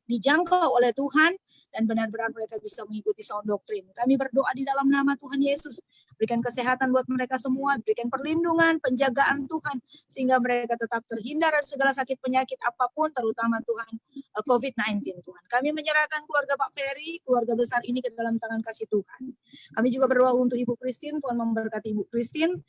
dijangkau oleh Tuhan dan benar-benar mereka bisa mengikuti sound doctrine. Kami berdoa di dalam nama Tuhan Yesus, berikan kesehatan buat mereka semua, berikan perlindungan, penjagaan Tuhan, sehingga mereka tetap terhindar dari segala sakit penyakit apapun, terutama Tuhan COVID-19 Tuhan. Kami menyerahkan keluarga Pak Ferry, keluarga besar ini ke dalam tangan kasih Tuhan. Kami juga berdoa untuk Ibu Christine, Tuhan memberkati Ibu Christine.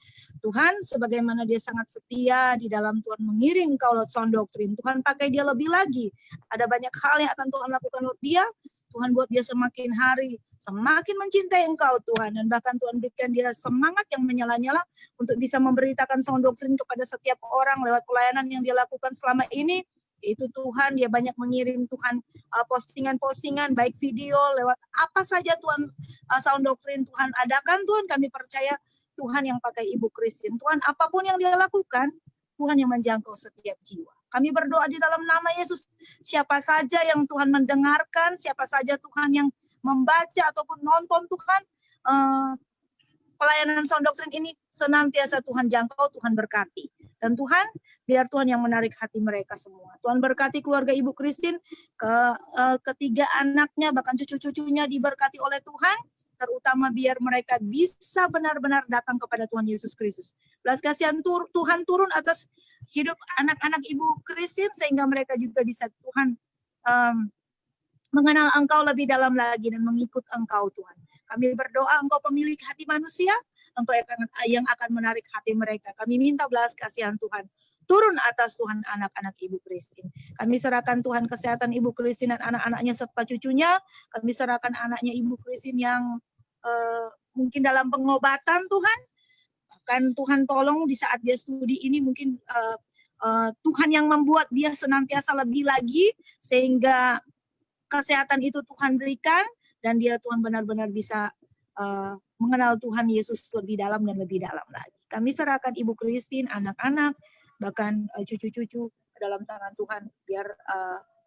Tuhan, sebagaimana dia sangat setia di dalam Tuhan mengiring Engkau lewat sound doctrine, Tuhan pakai dia lebih lagi. Ada banyak hal yang akan Tuhan lakukan buat dia. Tuhan buat dia semakin hari semakin mencintai Engkau Tuhan, dan bahkan Tuhan berikan dia semangat yang menyala-nyala untuk bisa memberitakan sound doctrine kepada setiap orang lewat pelayanan yang dia lakukan selama ini. Itu Tuhan, dia banyak mengirim Tuhan postingan-postingan baik video lewat apa saja Tuhan sound doctrine Tuhan adakan. Tuhan, kami percaya Tuhan yang pakai Ibu Christine, Tuhan apapun yang dia lakukan, Tuhan yang menjangkau setiap jiwa. Kami berdoa di dalam nama Yesus, siapa saja yang Tuhan mendengarkan, siapa saja Tuhan yang membaca ataupun nonton Tuhan, pelayanan sound doctrine ini senantiasa Tuhan jangkau, Tuhan berkati. Dan Tuhan, biar Tuhan yang menarik hati mereka semua. Tuhan berkati keluarga Ibu Christine, ketiga anaknya, bahkan cucu-cucunya diberkati oleh Tuhan, terutama biar mereka bisa benar-benar datang kepada Tuhan Yesus Kristus. Belas kasihan Tuhan turun atas hidup anak-anak Ibu Christine, sehingga mereka juga bisa Tuhan mengenal Engkau lebih dalam lagi dan mengikut Engkau Tuhan. Kami berdoa Engkau pemilik hati manusia, Engkau yang akan menarik hati mereka. Kami minta belas kasihan Tuhan turun atas Tuhan anak-anak Ibu Christine. Kami serahkan Tuhan kesehatan Ibu Christine dan anak-anaknya serta cucunya. Kami serahkan anaknya Ibu Christine yang mungkin dalam pengobatan Tuhan. Bahkan Tuhan tolong di saat dia studi ini mungkin Tuhan yang membuat dia senantiasa lebih lagi sehingga kesehatan itu Tuhan berikan dan dia Tuhan benar-benar bisa mengenal Tuhan Yesus lebih dalam dan lebih dalam lagi. Kami serahkan Ibu Christine, anak-anak, bahkan cucu-cucu dalam tangan Tuhan biar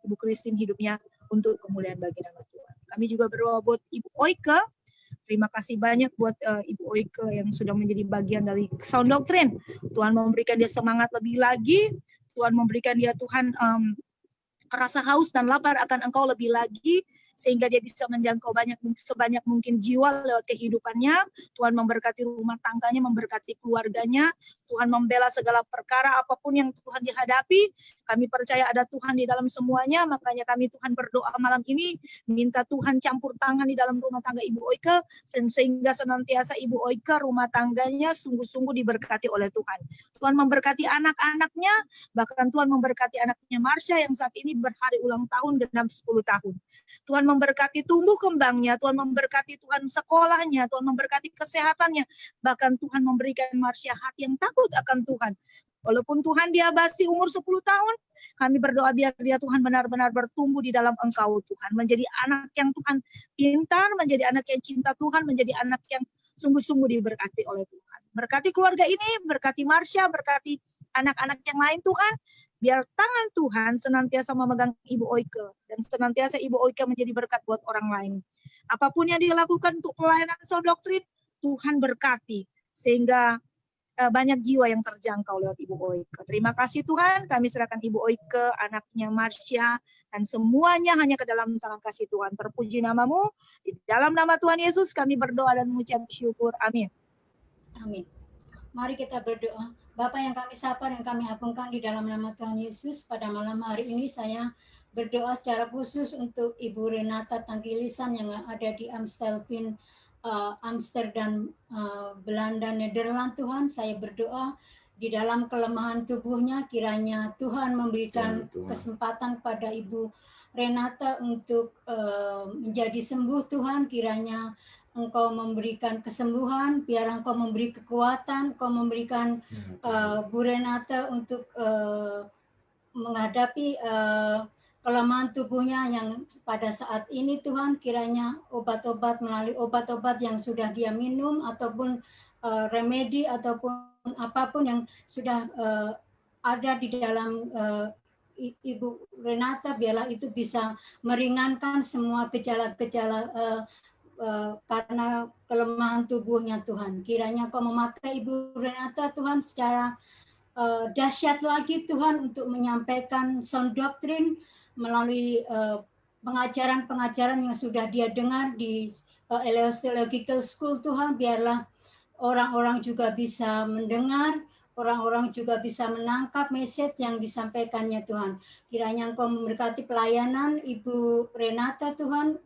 Ibu Christine hidupnya untuk kemuliaan bagi nama Tuhan. Kami juga berdoa buat Ibu Oike. Terima kasih banyak buat Ibu Oike yang sudah menjadi bagian dari Sound Doctrine. Tuhan memberikan dia semangat lebih lagi. Tuhan memberikan dia Tuhan rasa haus dan lapar akan Engkau lebih lagi sehingga dia bisa menjangkau sebanyak mungkin jiwa lewat kehidupannya. Tuhan memberkati rumah tangganya, memberkati keluarganya. Tuhan membela segala perkara apapun yang Tuhan dihadapi. Kami percaya ada Tuhan di dalam semuanya, makanya kami Tuhan berdoa malam ini, minta Tuhan campur tangan di dalam rumah tangga Ibu Oike, sehingga senantiasa Ibu Oike rumah tangganya sungguh-sungguh diberkati oleh Tuhan. Tuhan memberkati anak-anaknya, bahkan Tuhan memberkati anaknya Marsha yang saat ini berhari ulang tahun genap 10 tahun. Tuhan memberkati tumbuh kembangnya, Tuhan memberkati Tuhan sekolahnya, Tuhan memberkati kesehatannya, bahkan Tuhan memberikan Marsha hati yang takut akan Tuhan. Walaupun Tuhan dia masih umur 10 tahun, kami berdoa biar dia Tuhan benar-benar bertumbuh di dalam Engkau Tuhan. Menjadi anak yang Tuhan pintar, menjadi anak yang cinta Tuhan, menjadi anak yang sungguh-sungguh diberkati oleh Tuhan. Berkati keluarga ini, berkati Marsha, berkati anak-anak yang lain Tuhan. Biar tangan Tuhan senantiasa memegang Ibu Oike. Dan senantiasa Ibu Oike menjadi berkat buat orang lain. Apapun yang dilakukan untuk pelayanan Sound Doctrine, Tuhan berkati. Sehingga banyak jiwa yang terjangkau lewat Ibu Oike. Terima kasih Tuhan, kami serahkan Ibu Oike, anaknya Marsha, dan semuanya hanya ke dalam tangan kasih Tuhan. Terpuji namamu, di dalam nama Tuhan Yesus kami berdoa dan mengucap syukur. Amin. Amin. Mari kita berdoa. Bapa yang kami sapa dan kami agungkan di dalam nama Tuhan Yesus, pada malam hari ini saya berdoa secara khusus untuk Ibu Renata Tangkilisan yang ada di Amstelveen, Amsterdam, Belanda, Nederland. Tuhan, saya berdoa di dalam kelemahan tubuhnya kiranya Tuhan memberikan kesempatan kepada Ibu Renata untuk menjadi sembuh. Tuhan, kiranya Engkau memberikan kesembuhan, biar Engkau memberi kekuatan, Engkau memberikan Bu Renata untuk menghadapi kelemahan tubuhnya yang pada saat ini Tuhan, kiranya obat-obat melalui obat-obat yang sudah dia minum ataupun remedi ataupun apapun yang sudah ada di dalam Ibu Renata, biarlah itu bisa meringankan semua gejala-gejala karena kelemahan tubuhnya Tuhan. Kiranya Kau memakai Ibu Renata Tuhan secara dahsyat lagi Tuhan untuk menyampaikan Sound Doctrine melalui pengajaran-pengajaran yang sudah dia dengar di Eleos Theological School Tuhan. Biarlah orang-orang juga bisa mendengar, orang-orang juga bisa menangkap message yang disampaikannya Tuhan. Kiranya Engkau memberkati pelayanan Ibu Renata Tuhan,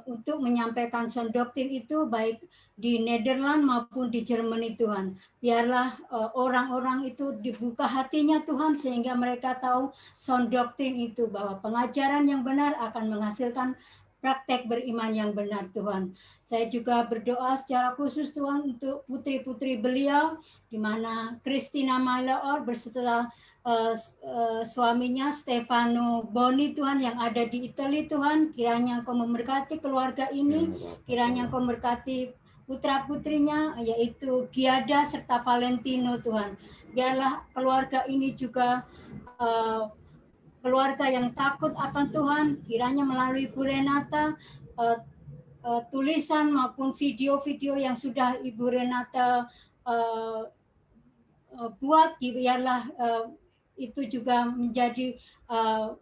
untuk menyampaikan Sound Doctrine itu baik di Nederland maupun di Jerman Tuhan. Biarlah orang-orang itu dibuka hatinya Tuhan sehingga mereka tahu Sound Doctrine itu, bahwa pengajaran yang benar akan menghasilkan praktek beriman yang benar Tuhan. Saya juga berdoa secara khusus Tuhan untuk putri-putri beliau, di mana Christina Mailaor berserta suaminya Stefano Boni Tuhan yang ada di Italia Tuhan. Kiranya Engkau memberkati keluarga ini, kiranya Engkau memberkati putra-putrinya yaitu Giada serta Valentino Tuhan. Biarlah keluarga ini juga keluarga yang takut akan Tuhan. Kiranya melalui Bu Renata tulisan maupun video-video yang sudah Ibu Renata buat, biarlah itu juga menjadi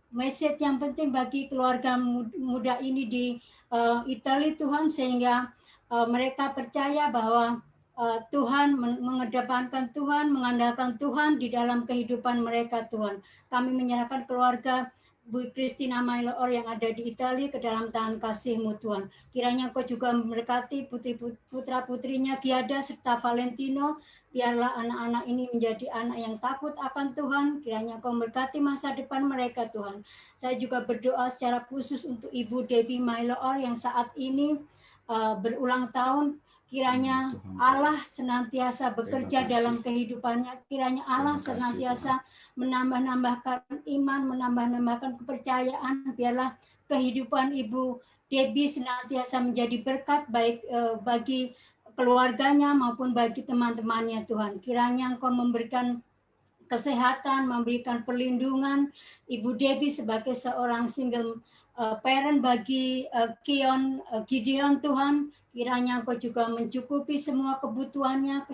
message yang penting bagi keluarga muda ini di Italia Tuhan, sehingga mereka percaya bahwa Tuhan mengedepankan Tuhan, mengandalkan Tuhan di dalam kehidupan mereka Tuhan. Kami menyerahkan keluarga Bu Christina Mailoor yang ada di Italia ke dalam tangan kasih-Mu Tuhan. Kiranya Engkau juga memberkati putra-putrinya Giada serta Valentino. Biarlah anak-anak ini menjadi anak yang takut akan Tuhan. Kiranya Engkau memberkati masa depan mereka Tuhan. Saya juga berdoa secara khusus untuk Ibu Debbie Mailoor yang saat ini berulang tahun. Kiranya Allah senantiasa bekerja dalam kehidupannya. Kiranya Allah senantiasa menambah-nambahkan iman, menambah-nambahkan kepercayaan. Biarlah kehidupan Ibu Debbie senantiasa menjadi berkat baik bagi keluarganya maupun bagi teman-temannya Tuhan. Kiranya Engkau memberikan kesehatan, memberikan perlindungan Ibu Debbie sebagai seorang single parent bagi Gideon Tuhan. Kiranya Engkau juga mencukupi semua kebutuhannya,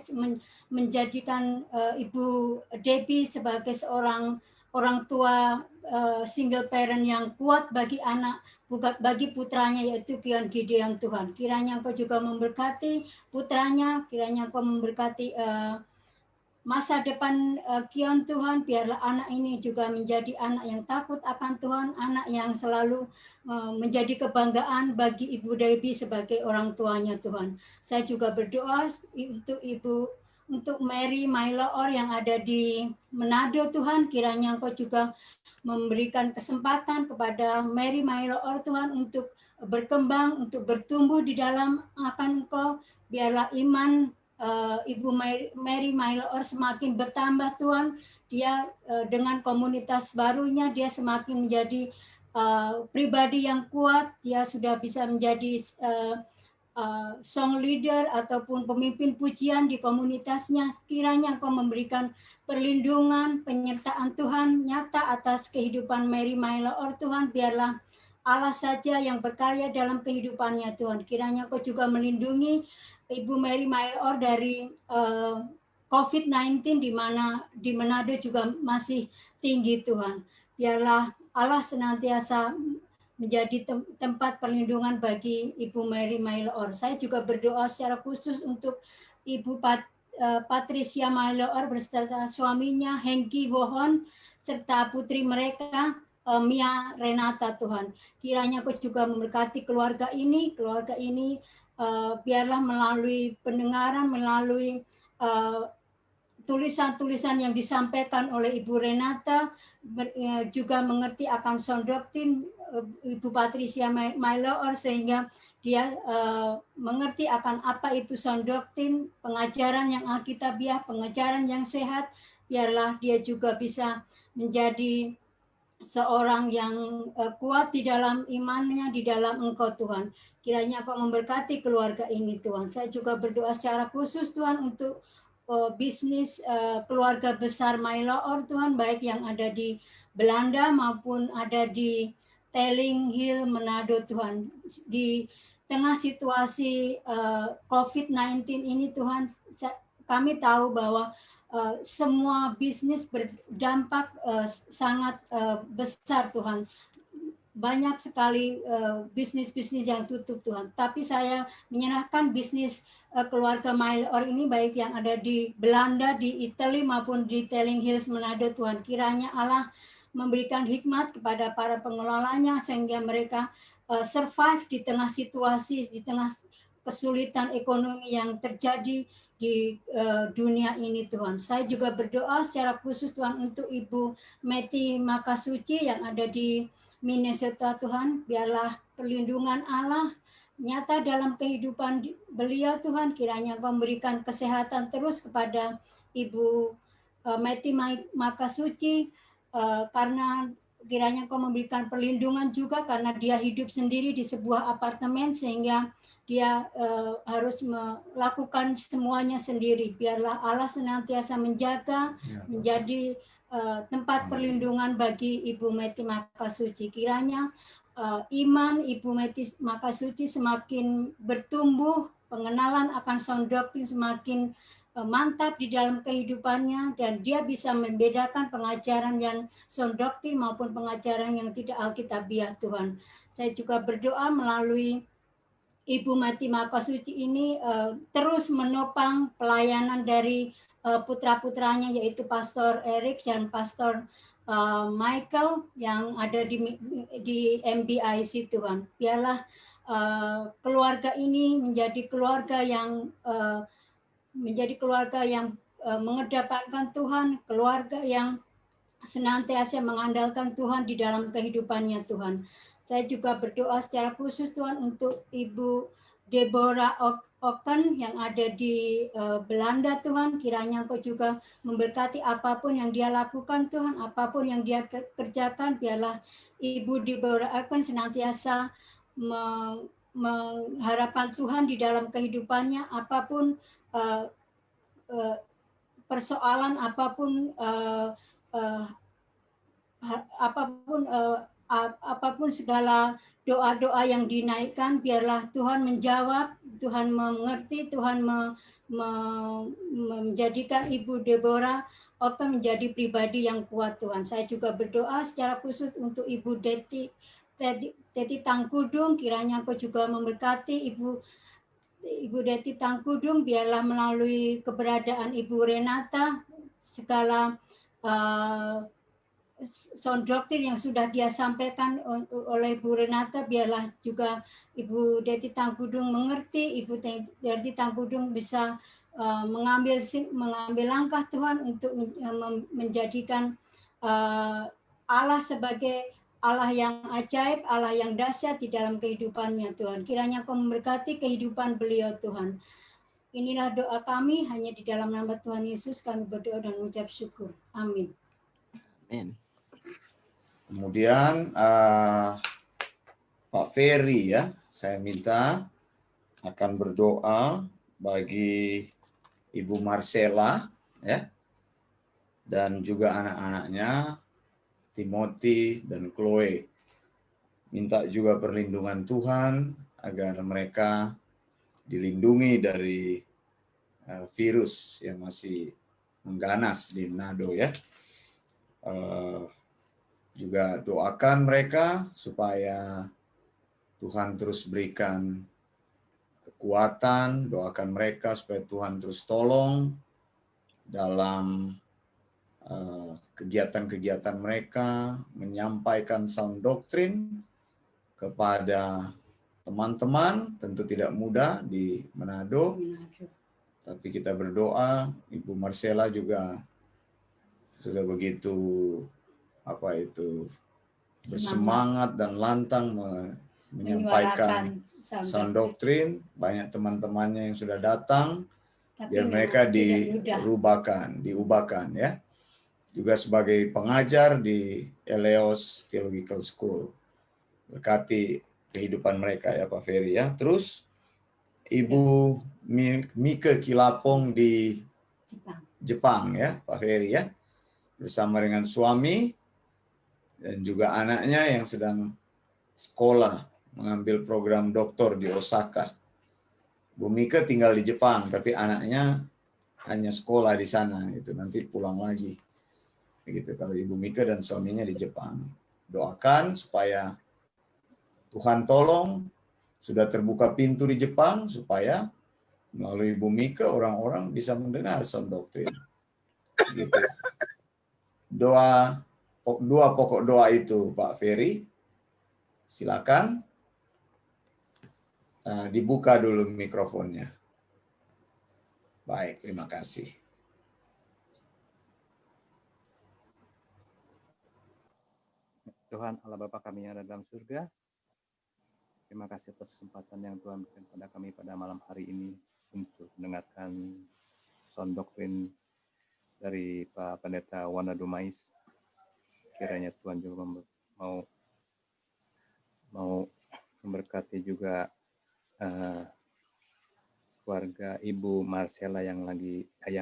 menjadikan Ibu Debbie sebagai seorang orang tua single parent yang kuat bagi anak, bagi putranya yaitu Gideon Tuhan. Kiranya Engkau juga memberkati putranya, kiranya Engkau memberkati masa depan Kion Tuhan. Biarlah anak ini juga menjadi anak yang takut akan Tuhan, anak yang selalu menjadi kebanggaan bagi Ibu Debbie sebagai orang tuanya Tuhan. Saya juga berdoa untuk Mary Mailoor yang ada di Manado Tuhan. Kiranya Engkau juga memberikan kesempatan kepada Mary Mailoor Tuhan untuk berkembang, untuk bertumbuh di dalam akan Engkau. Biarlah iman Ibu Mary Mailoor semakin bertambah Tuhan. Dia dengan komunitas barunya dia semakin menjadi pribadi yang kuat. Dia sudah bisa menjadi song leader ataupun pemimpin pujian di komunitasnya. Kiranya Engkau memberikan perlindungan, penyertaan Tuhan nyata atas kehidupan Mary Mailoor Tuhan. Biarlah Allah saja yang berkarya dalam kehidupannya Tuhan. Kiranya Engkau juga melindungi Ibu Mary Mailoor dari COVID-19 di mana di Manado juga masih tinggi Tuhan. Biarlah Allah senantiasa menjadi tempat perlindungan bagi Ibu Mary Mailoor. Saya juga berdoa secara khusus untuk Ibu Patricia Mailoor beserta suaminya Hengki Wohon serta putri mereka Mia Renata Tuhan. Kiranya Kau juga memberkati keluarga ini biarlah melalui pendengaran, melalui tulisan-tulisan yang disampaikan oleh Ibu Renata, juga mengerti akan sound doctrine Ibu Patricia Mailoor sehingga dia mengerti akan apa itu sound doctrine, pengajaran yang alkitabiah, pengajaran yang sehat. Biarlah dia juga bisa menjadi seorang yang kuat di dalam imannya, di dalam Engkau Tuhan. Kiranya Kau memberkati keluarga ini Tuhan. Saya juga berdoa secara khusus Tuhan untuk bisnis keluarga besar Mailoor Tuhan, baik yang ada di Belanda maupun ada di Telling Hill, Manado Tuhan. Di tengah situasi COVID-19 ini Tuhan, kami tahu bahwa semua bisnis berdampak sangat besar Tuhan. Banyak sekali bisnis-bisnis yang tutup Tuhan. Tapi saya menyerahkan bisnis keluarga Mailoor ini baik yang ada di Belanda, di Italia maupun di Telling Hills Manado Tuhan. Kiranya Allah memberikan hikmat kepada para pengelolanya sehingga mereka survive di tengah situasi, di tengah kesulitan ekonomi yang terjadi di dunia ini Tuhan. Saya juga berdoa secara khusus Tuhan untuk Ibu Meti Makasuci yang ada di Minnesota Tuhan. Biarlah perlindungan Allah nyata dalam kehidupan beliau Tuhan. Kiranya Kau memberikan kesehatan terus kepada Ibu Meti Makasuci karena kiranya Kau memberikan perlindungan juga karena dia hidup sendiri di sebuah apartemen sehingga dia harus melakukan semuanya sendiri. Biarlah Allah senantiasa menjaga, menjadi tempat perlindungan bagi Ibu Meti Makasuci. Kiranya iman Ibu Meti Makasuci semakin bertumbuh, pengenalan akan sound doctrine semakin mantap di dalam kehidupannya, dan dia bisa membedakan pengajaran yang sound doctrine maupun pengajaran yang tidak alkitabiah Tuhan. Saya juga berdoa melalui Ibu Meti Makasuci ini terus menopang pelayanan dari putra-putranya yaitu Pastor Eric dan Pastor Michael yang ada di MBIC Tuhan. Biarlah keluarga ini menjadi keluarga yang mengedepankan Tuhan, keluarga yang senantiasa mengandalkan Tuhan di dalam kehidupannya Tuhan. Saya juga berdoa secara khusus Tuhan untuk Ibu Deborah Oken yang ada di Belanda Tuhan. Kiranya Engkau juga memberkati apapun yang dia lakukan Tuhan, apapun yang dia kerjakan. Biarlah Ibu Deborah Oken senantiasa mengharapkan Tuhan di dalam kehidupannya, apapun persoalan, apapun segala doa-doa yang dinaikkan, biarlah Tuhan menjawab, Tuhan mengerti, Tuhan menjadikan Ibu Deborah Oken menjadi pribadi yang kuat Tuhan. Saya juga berdoa secara khusus untuk Ibu Deti Tangkudung, kiranya Engkau juga memberkati Ibu Deti Tangkudung, biarlah melalui keberadaan Ibu Renata, segala sound doktrin yang sudah dia sampaikan oleh Ibu Renata, biarlah juga Ibu Deti Tangkudung mengerti, Ibu Deti Tangkudung bisa mengambil langkah Tuhan untuk menjadikan Allah sebagai Allah yang ajaib, Allah yang dahsyat di dalam kehidupannya Tuhan. Kiranya Kau memberkati kehidupan beliau Tuhan. Inilah doa kami, hanya di dalam nama Tuhan Yesus kami berdoa dan mengucap syukur. Amin. Amin. Kemudian Pak Ferry ya, saya minta akan berdoa bagi Ibu Marcella ya, dan juga anak-anaknya Timothy dan Chloe. Minta juga perlindungan Tuhan agar mereka dilindungi dari virus yang masih mengganas di Manado ya. Juga doakan mereka supaya Tuhan terus berikan kekuatan, doakan mereka supaya Tuhan terus tolong dalam kegiatan-kegiatan mereka, menyampaikan sound doktrin kepada teman-teman, tentu tidak mudah di Manado, tapi kita berdoa. Ibu Marcella juga sudah begitu bersemangat dan lantang menyampaikan sound doktrin. Banyak teman-temannya yang sudah datang, biar mereka diubahkan ya. Juga sebagai pengajar di Eleos Theological School. Berkati kehidupan mereka ya Pak Ferry ya. Terus Ibu Mika Kilapong di Jepang ya Pak Ferry ya. Bersama dengan suami dan juga anaknya yang sedang sekolah mengambil program doktor di Osaka. Bu Mika tinggal di Jepang tapi anaknya hanya sekolah di sana itu, nanti pulang lagi. Begitu kalau Ibu Mika dan suaminya di Jepang. Doakan supaya Tuhan tolong, sudah terbuka pintu di Jepang supaya melalui Ibu Mika orang-orang bisa mendengar sound doktrin. Gitu. Dua pokok doa itu Pak Ferry. Silakan dibuka dulu mikrofonnya. Baik, terima kasih. Tuhan Allah Bapa kami yang ada dalam surga, terima kasih atas kesempatan yang Tuhan berikan pada kami pada malam hari ini untuk mendengarkan sound doktrin dari Pak Pendeta Wana Dumais. Kiranya Tuhan juga mau memberkati juga keluarga Ibu Marcella yang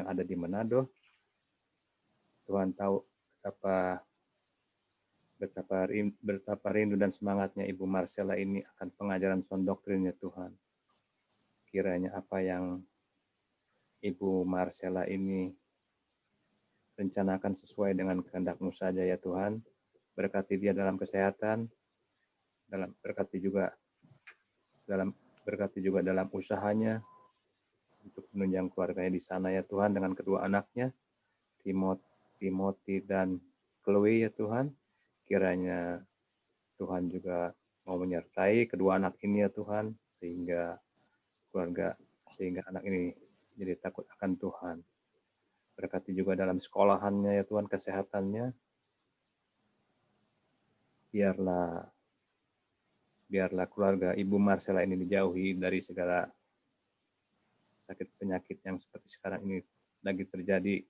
ada di Manado. Tuhan tahu betapa rindu dan semangatnya Ibu Marcella ini akan pengajaran sound doktrinnya Tuhan. Kiranya apa yang Ibu Marcella ini rencanakan sesuai dengan kehendak-Mu saja ya Tuhan. Berkati dia dalam kesehatan, berkati juga dalam usahanya untuk menunjang keluarganya di sana ya Tuhan, dengan kedua anaknya Timothy dan Chloe ya Tuhan, kiranya Tuhan juga mau menyertai kedua anak ini ya Tuhan, sehingga anak ini jadi takut akan Tuhan. Berkati juga dalam sekolahannya ya Tuhan, kesehatannya. Biarlah keluarga Ibu Marcella ini dijauhi dari segala sakit penyakit yang seperti sekarang ini lagi terjadi,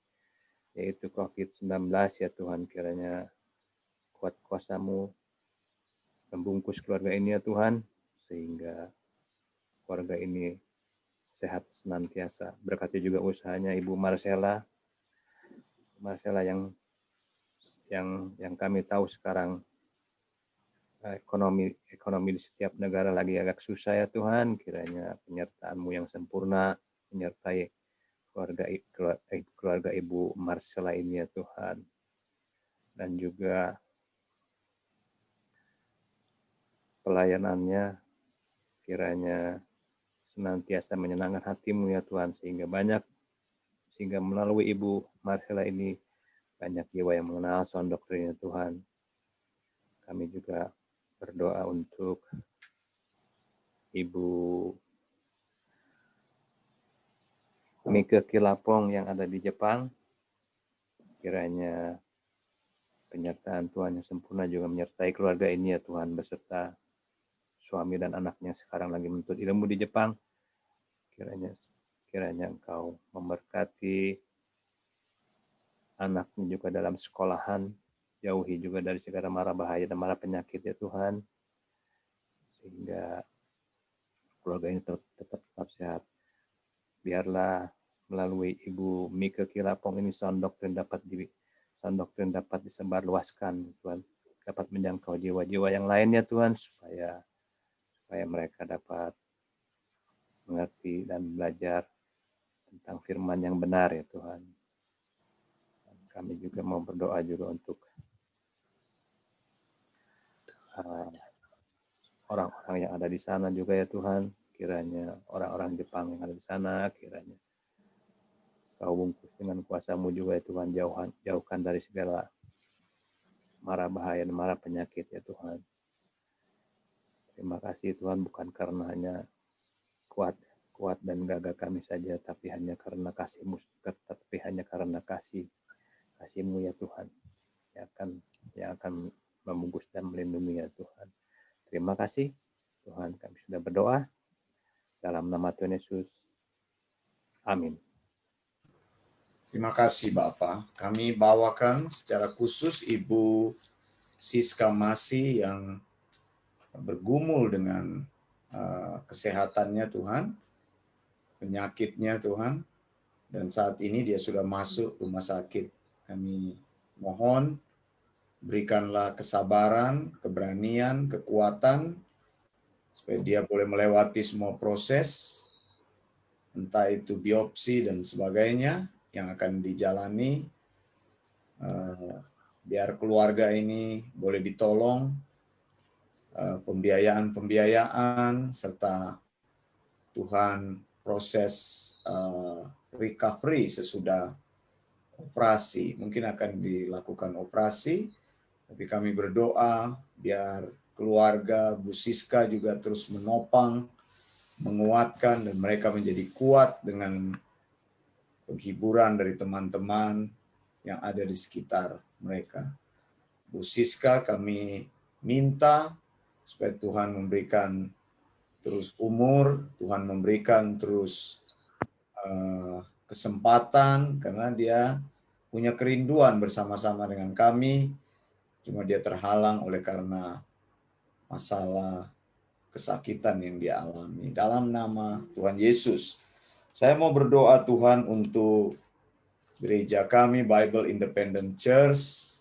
yaitu COVID-19 ya Tuhan. Kiranya kuat kuasa-Mu membungkus keluarga ini ya Tuhan, sehingga keluarga ini sehat senantiasa. Berkati juga usahanya Ibu Marcella yang kami tahu sekarang ekonomi di setiap negara lagi agak susah ya Tuhan. Kiranya penyertaan-Mu yang sempurna menyertai keluarga Ibu Marcella ini ya Tuhan. Dan juga pelayanannya kiranya senantiasa menyenangkan hati-Mu ya Tuhan, sehingga melalui Ibu Marcella ini banyak jiwa yang mengenal sound doktrin ya Tuhan. Kami juga berdoa untuk Ibu Mika Kilapong yang ada di Jepang. Kiranya penyertaan Tuhan yang sempurna juga menyertai keluarga ini ya Tuhan, beserta suami dan anaknya sekarang lagi menuntut ilmu di Jepang. Kiranya Engkau memberkati anaknya juga dalam sekolahan, jauhi juga dari segala mara bahaya dan mara penyakit ya Tuhan, sehingga keluarga ini tetap sehat. Biarlah melalui Ibu Mika Kilapong ini sound doktrin dapat disebarluaskan Tuhan, dapat menjangkau jiwa-jiwa yang lainnya Tuhan, supaya mereka dapat mengerti dan belajar tentang firman yang benar ya Tuhan. Dan kami juga mau berdoa juga untuk orang-orang yang ada di sana juga ya Tuhan. Kiranya orang-orang Jepang yang ada di sana, kiranya Kau bungkus dengan kuasa-Mu juga ya Tuhan, jauhkan dari segala mara bahaya dan mara penyakit ya Tuhan. Terima kasih Tuhan, bukan karena hanya kuat dan gagah kami saja, tapi hanya karena kasih-Mu, kasih-Mu ya Tuhan, yang akan membungkus dan melindungi ya Tuhan. Terima kasih Tuhan, kami sudah berdoa dalam nama Tuhan Yesus. Amin. Terima kasih Bapak. Kami bawakan secara khusus Ibu Siska Masih yang bergumul dengan kesehatannya Tuhan, penyakitnya Tuhan, dan saat ini dia sudah masuk rumah sakit. Kami mohon berikanlah kesabaran, keberanian, kekuatan, supaya dia boleh melewati semua proses, entah itu biopsi dan sebagainya yang akan dijalani, biar keluarga ini boleh ditolong, pembiayaan, serta Tuhan proses recovery sesudah operasi. Mungkin akan dilakukan operasi, tapi kami berdoa biar keluarga Bu Siska juga terus menopang, menguatkan, dan mereka menjadi kuat dengan penghiburan dari teman-teman yang ada di sekitar mereka. Bu Siska, kami minta supaya Tuhan memberikan terus umur, Tuhan memberikan terus kesempatan, karena dia punya kerinduan bersama-sama dengan kami, cuma dia terhalang oleh karena masalah kesakitan yang dia alami. Dalam nama Tuhan Yesus, saya mau berdoa Tuhan untuk gereja kami, Bible Independent Church.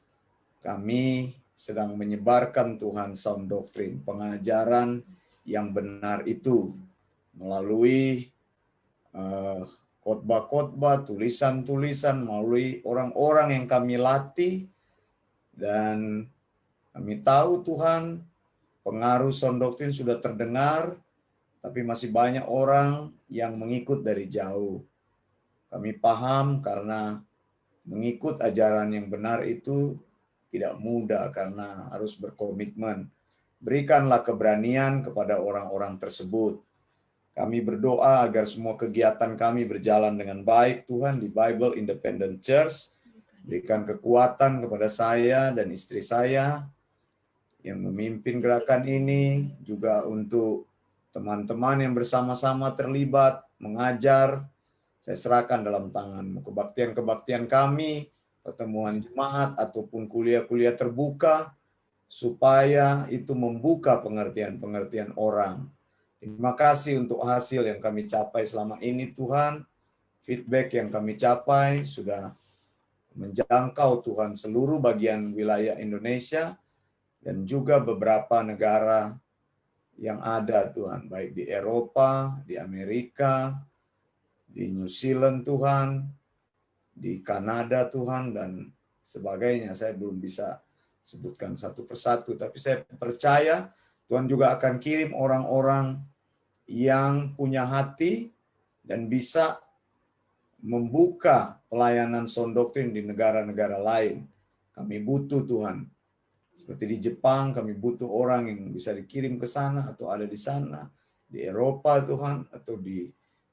Kami sedang menyebarkan Tuhan sound doctrine, pengajaran yang benar itu melalui khotbah-khotbah, tulisan-tulisan, melalui orang-orang yang kami latih. Dan kami tahu Tuhan, pengaruh sound doctrine sudah terdengar, tapi masih banyak orang yang mengikut dari jauh. Kami paham karena mengikut ajaran yang benar itu tidak mudah karena harus berkomitmen. Berikanlah keberanian kepada orang-orang tersebut. Kami berdoa agar semua kegiatan kami berjalan dengan baik, Tuhan, di Bible Independent Church. Berikan kekuatan kepada saya dan istri saya yang memimpin gerakan ini, juga untuk teman-teman yang bersama-sama terlibat, mengajar. Saya serahkan dalam tangan-Mu. Kebaktian-kebaktian kami, pertemuan jemaat, ataupun kuliah-kuliah terbuka, supaya itu membuka pengertian-pengertian orang. Terima kasih untuk hasil yang kami capai selama ini, Tuhan. Feedback yang kami capai sudah menjangkau, Tuhan, seluruh bagian wilayah Indonesia dan juga beberapa negara yang ada, Tuhan, baik di Eropa, di Amerika, di New Zealand, Tuhan, di Kanada, Tuhan, dan sebagainya. Saya belum bisa sebutkan satu persatu, tapi saya percaya Tuhan juga akan kirim orang-orang yang punya hati dan bisa membuka pelayanan sound doctrine di negara-negara lain. Kami butuh, Tuhan. Seperti di Jepang, kami butuh orang yang bisa dikirim ke sana atau ada di sana. Di Eropa, Tuhan, atau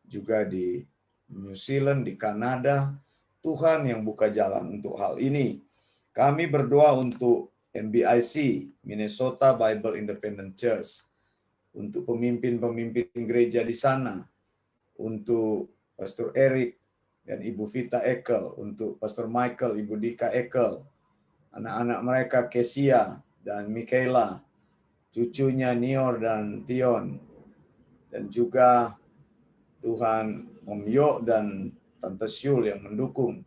juga di New Zealand, di Kanada. Tuhan yang buka jalan untuk hal ini. Kami berdoa untuk MBIC, Minnesota Bible Independent Church, untuk pemimpin-pemimpin gereja di sana, untuk Pastor Eric dan Ibu Vita Ekel, untuk Pastor Michael, Ibu Dika Ekel, anak-anak mereka Kesia dan Michaela, cucunya Nior dan Tion, dan juga Tuhan Om Yo dan Tante Syul yang mendukung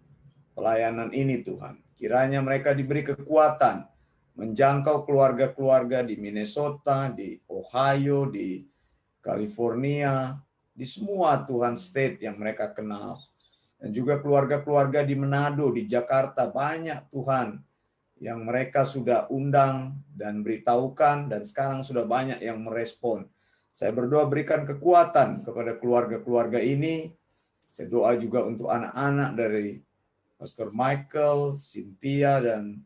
pelayanan ini, Tuhan. Kiranya mereka diberi kekuatan menjangkau keluarga-keluarga di Minnesota, di Ohio, di California, di semua, Tuhan, state yang mereka kenal. Dan juga keluarga-keluarga di Manado, di Jakarta, banyak, Tuhan, yang mereka sudah undang dan beritahukan, dan sekarang sudah banyak yang merespon. Saya berdoa berikan kekuatan kepada keluarga-keluarga ini. Saya doa juga untuk anak-anak dari Pastor Michael, Cynthia, dan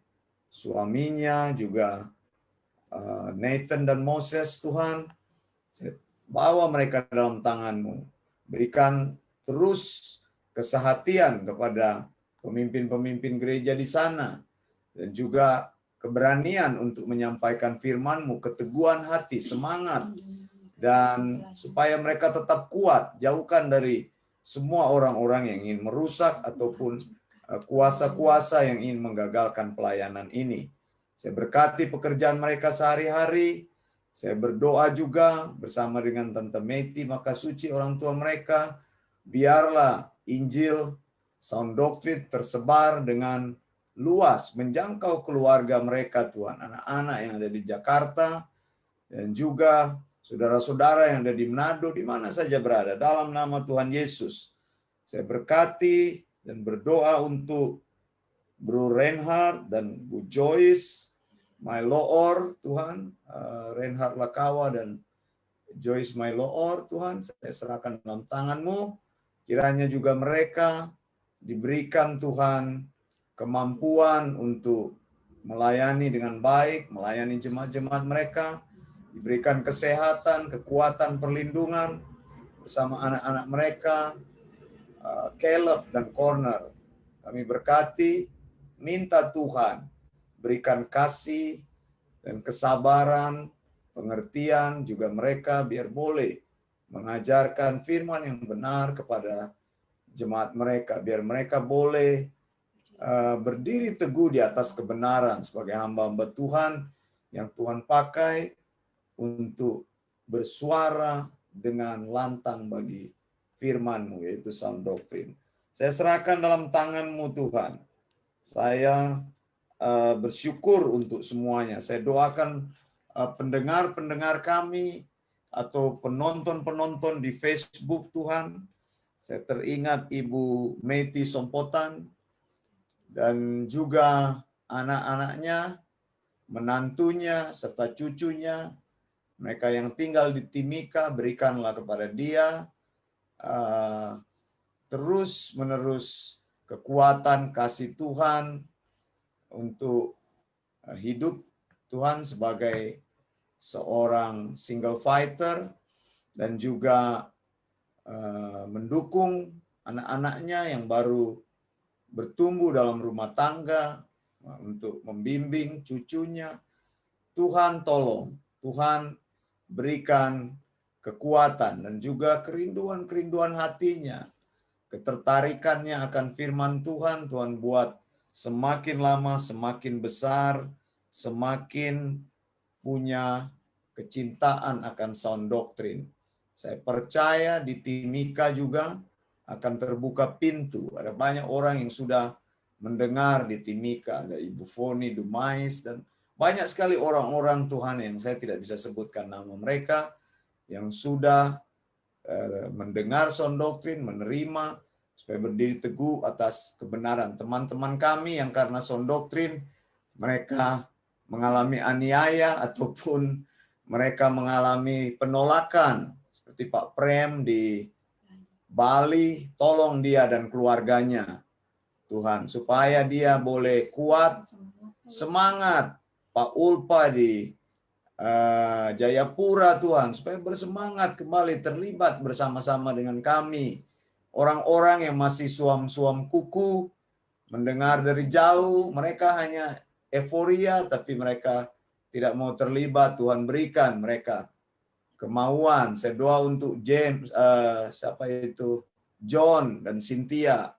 suaminya, juga Nathan dan Moses, Tuhan. Saya bawa mereka dalam tangan-Mu. Berikan terus kesehatian kepada pemimpin-pemimpin gereja di sana. Dan juga keberanian untuk menyampaikan firman-Mu, keteguhan hati, semangat. Dan supaya mereka tetap kuat, jauhkan dari semua orang-orang yang ingin merusak ataupun kuasa-kuasa yang ingin menggagalkan pelayanan ini. Saya berkati pekerjaan mereka sehari-hari. Saya berdoa juga bersama dengan Tante Meti, maka suci orang tua mereka. Biarlah Injil, sound doctrine tersebar dengan luas, menjangkau keluarga mereka, Tuhan. Anak-anak yang ada di Jakarta, dan juga saudara-saudara yang ada di Manado, di mana saja berada, dalam nama Tuhan Yesus. Saya berkati dan berdoa untuk Bro Reinhard dan Bu Joyce, My Lord, Tuhan, Reinhard Lakawa dan Joyce My Lord, Tuhan, saya serahkan dalam tangan-Mu. Kiranya juga mereka diberikan, Tuhan, kemampuan untuk melayani dengan baik, melayani jemaat-jemaat mereka, diberikan kesehatan, kekuatan, perlindungan bersama anak-anak mereka, Caleb dan Corner. Kami berkati, minta Tuhan berikan kasih dan kesabaran, pengertian juga mereka biar boleh mengajarkan firman yang benar kepada jemaat mereka, biar mereka boleh berdiri teguh di atas kebenaran sebagai hamba-hamba Tuhan yang Tuhan pakai untuk bersuara dengan lantang bagi firman-Mu, yaitu sound doctrine. Saya serahkan dalam tangan-Mu, Tuhan. Saya bersyukur untuk semuanya. Saya doakan pendengar-pendengar kami atau penonton-penonton di Facebook, Tuhan. Saya teringat Ibu Meti Sompotan dan juga anak-anaknya, menantunya, serta cucunya. Mereka yang tinggal di Timika, berikanlah kepada dia terus-menerus kekuatan kasih Tuhan untuk hidup Tuhan sebagai seorang single fighter dan juga mendukung anak-anaknya yang baru bertumbuh dalam rumah tangga untuk membimbing cucunya. Tuhan tolong, Tuhan berikan kekuatan dan juga kerinduan-kerinduan hatinya, ketertarikannya akan firman Tuhan. Tuhan buat semakin lama semakin besar, semakin punya kecintaan akan sound doctrine. Saya percaya di Timika juga akan terbuka pintu. Ada banyak orang yang sudah mendengar di Timika. Ada Ibu Foni Dumais dan banyak sekali orang-orang Tuhan yang saya tidak bisa sebutkan nama mereka yang sudah mendengar sound doctrine, menerima supaya berdiri teguh atas kebenaran. Teman-teman kami yang karena sound doctrine mereka mengalami aniaya ataupun mereka mengalami penolakan seperti Pak Prem di Bali, tolong dia dan keluarganya Tuhan supaya dia boleh kuat, semangat. Pak Ulpa di Jayapura Tuhan supaya bersemangat kembali terlibat bersama-sama dengan kami. Orang-orang yang masih suam-suam kuku mendengar dari jauh, mereka hanya euforia tapi mereka tidak mau terlibat. Tuhan berikan mereka kemauan. Saya doa untuk James, John dan Cynthia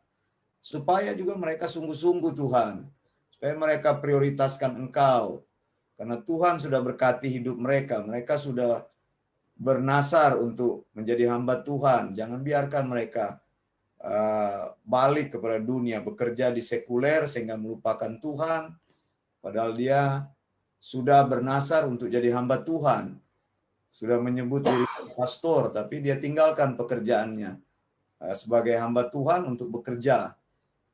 supaya juga mereka sungguh-sungguh Tuhan, supaya mereka prioritaskan Engkau. Karena Tuhan sudah berkati hidup mereka. Mereka sudah bernasar untuk menjadi hamba Tuhan. Jangan biarkan mereka balik kepada dunia, bekerja di sekuler sehingga melupakan Tuhan. Padahal dia sudah bernasar untuk jadi hamba Tuhan. Sudah menyebut diri pastor, tapi dia tinggalkan pekerjaannya sebagai hamba Tuhan untuk bekerja.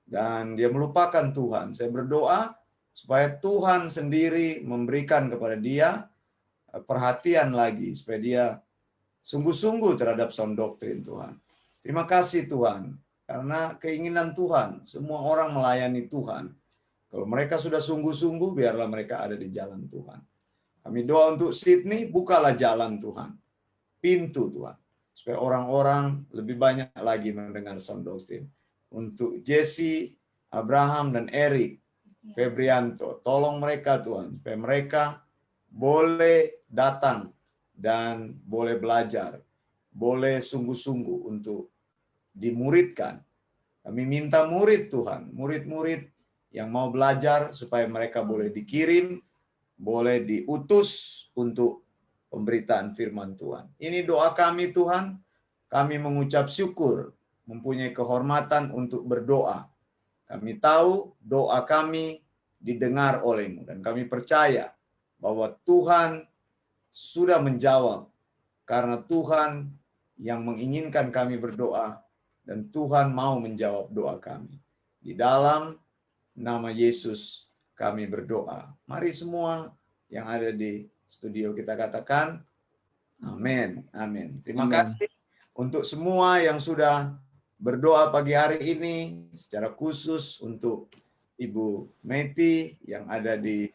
Dan dia melupakan Tuhan. Saya berdoa supaya Tuhan sendiri memberikan kepada dia perhatian lagi, supaya dia sungguh-sungguh terhadap sound doctrine Tuhan. Terima kasih Tuhan, karena keinginan Tuhan, semua orang melayani Tuhan. Kalau mereka sudah sungguh-sungguh, biarlah mereka ada di jalan Tuhan. Kami doa untuk Sydney, bukalah jalan Tuhan, pintu Tuhan, supaya orang-orang lebih banyak lagi mendengar sound doctrine. Untuk Jesse, Abraham, dan Eric, Febrianto, tolong mereka Tuhan, supaya mereka boleh datang dan boleh belajar, boleh sungguh-sungguh untuk dimuridkan. Kami minta murid Tuhan, murid-murid yang mau belajar supaya mereka boleh dikirim, boleh diutus untuk pemberitaan firman Tuhan. Ini doa kami Tuhan, kami mengucap syukur, mempunyai kehormatan untuk berdoa. Kami tahu doa kami didengar oleh-Mu dan kami percaya bahwa Tuhan sudah menjawab karena Tuhan yang menginginkan kami berdoa dan Tuhan mau menjawab doa kami. Di dalam nama Yesus kami berdoa. Mari semua yang ada di studio kita katakan amin. Amin. Terima kasih untuk semua yang sudah berdoa pagi hari ini, secara khusus untuk Ibu Meti yang ada di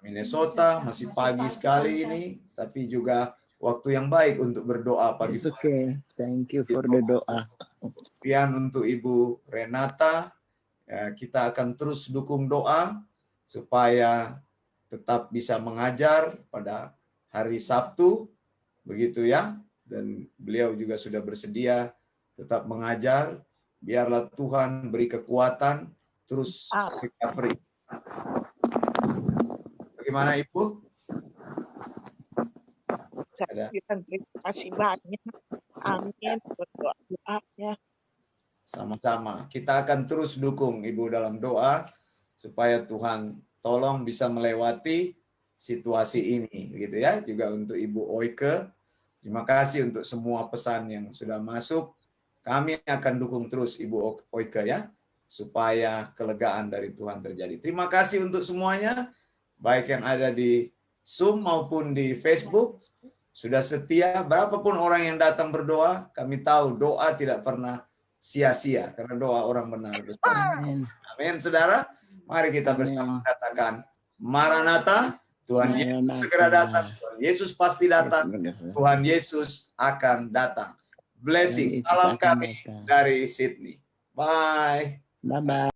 Minnesota, masih pagi sekali ini, tapi juga waktu yang baik untuk berdoa pagi. It's okay. Thank you for the doa. Kemudian untuk Ibu Renata, kita akan terus dukung doa supaya tetap bisa mengajar pada hari Sabtu, begitu ya. Dan beliau juga sudah bersedia tetap mengajar. Biarlah Tuhan beri kekuatan, terus recovery. Bagaimana Ibu? Saya terima kasih banyak. Amin. Berdoa-doanya. Sama-sama. Kita akan terus dukung Ibu dalam doa supaya Tuhan tolong bisa melewati situasi ini, gitu ya. Juga untuk Ibu Oike. Terima kasih untuk semua pesan yang sudah masuk. Kami akan dukung terus Ibu Oike ya, supaya kelegaan dari Tuhan terjadi. Terima kasih untuk semuanya, baik yang ada di Zoom maupun di Facebook. Sudah setia, berapapun orang yang datang berdoa, kami tahu doa tidak pernah sia-sia, karena doa orang benar. Amin. Amin, saudara. Mari kita bersama katakan, Maranatha, Tuhan Yesus segera datang. Tuhan Yesus pasti datang. Tuhan Yesus akan datang. Blessing. Salam kami dari Sydney. Bye. Bye-bye.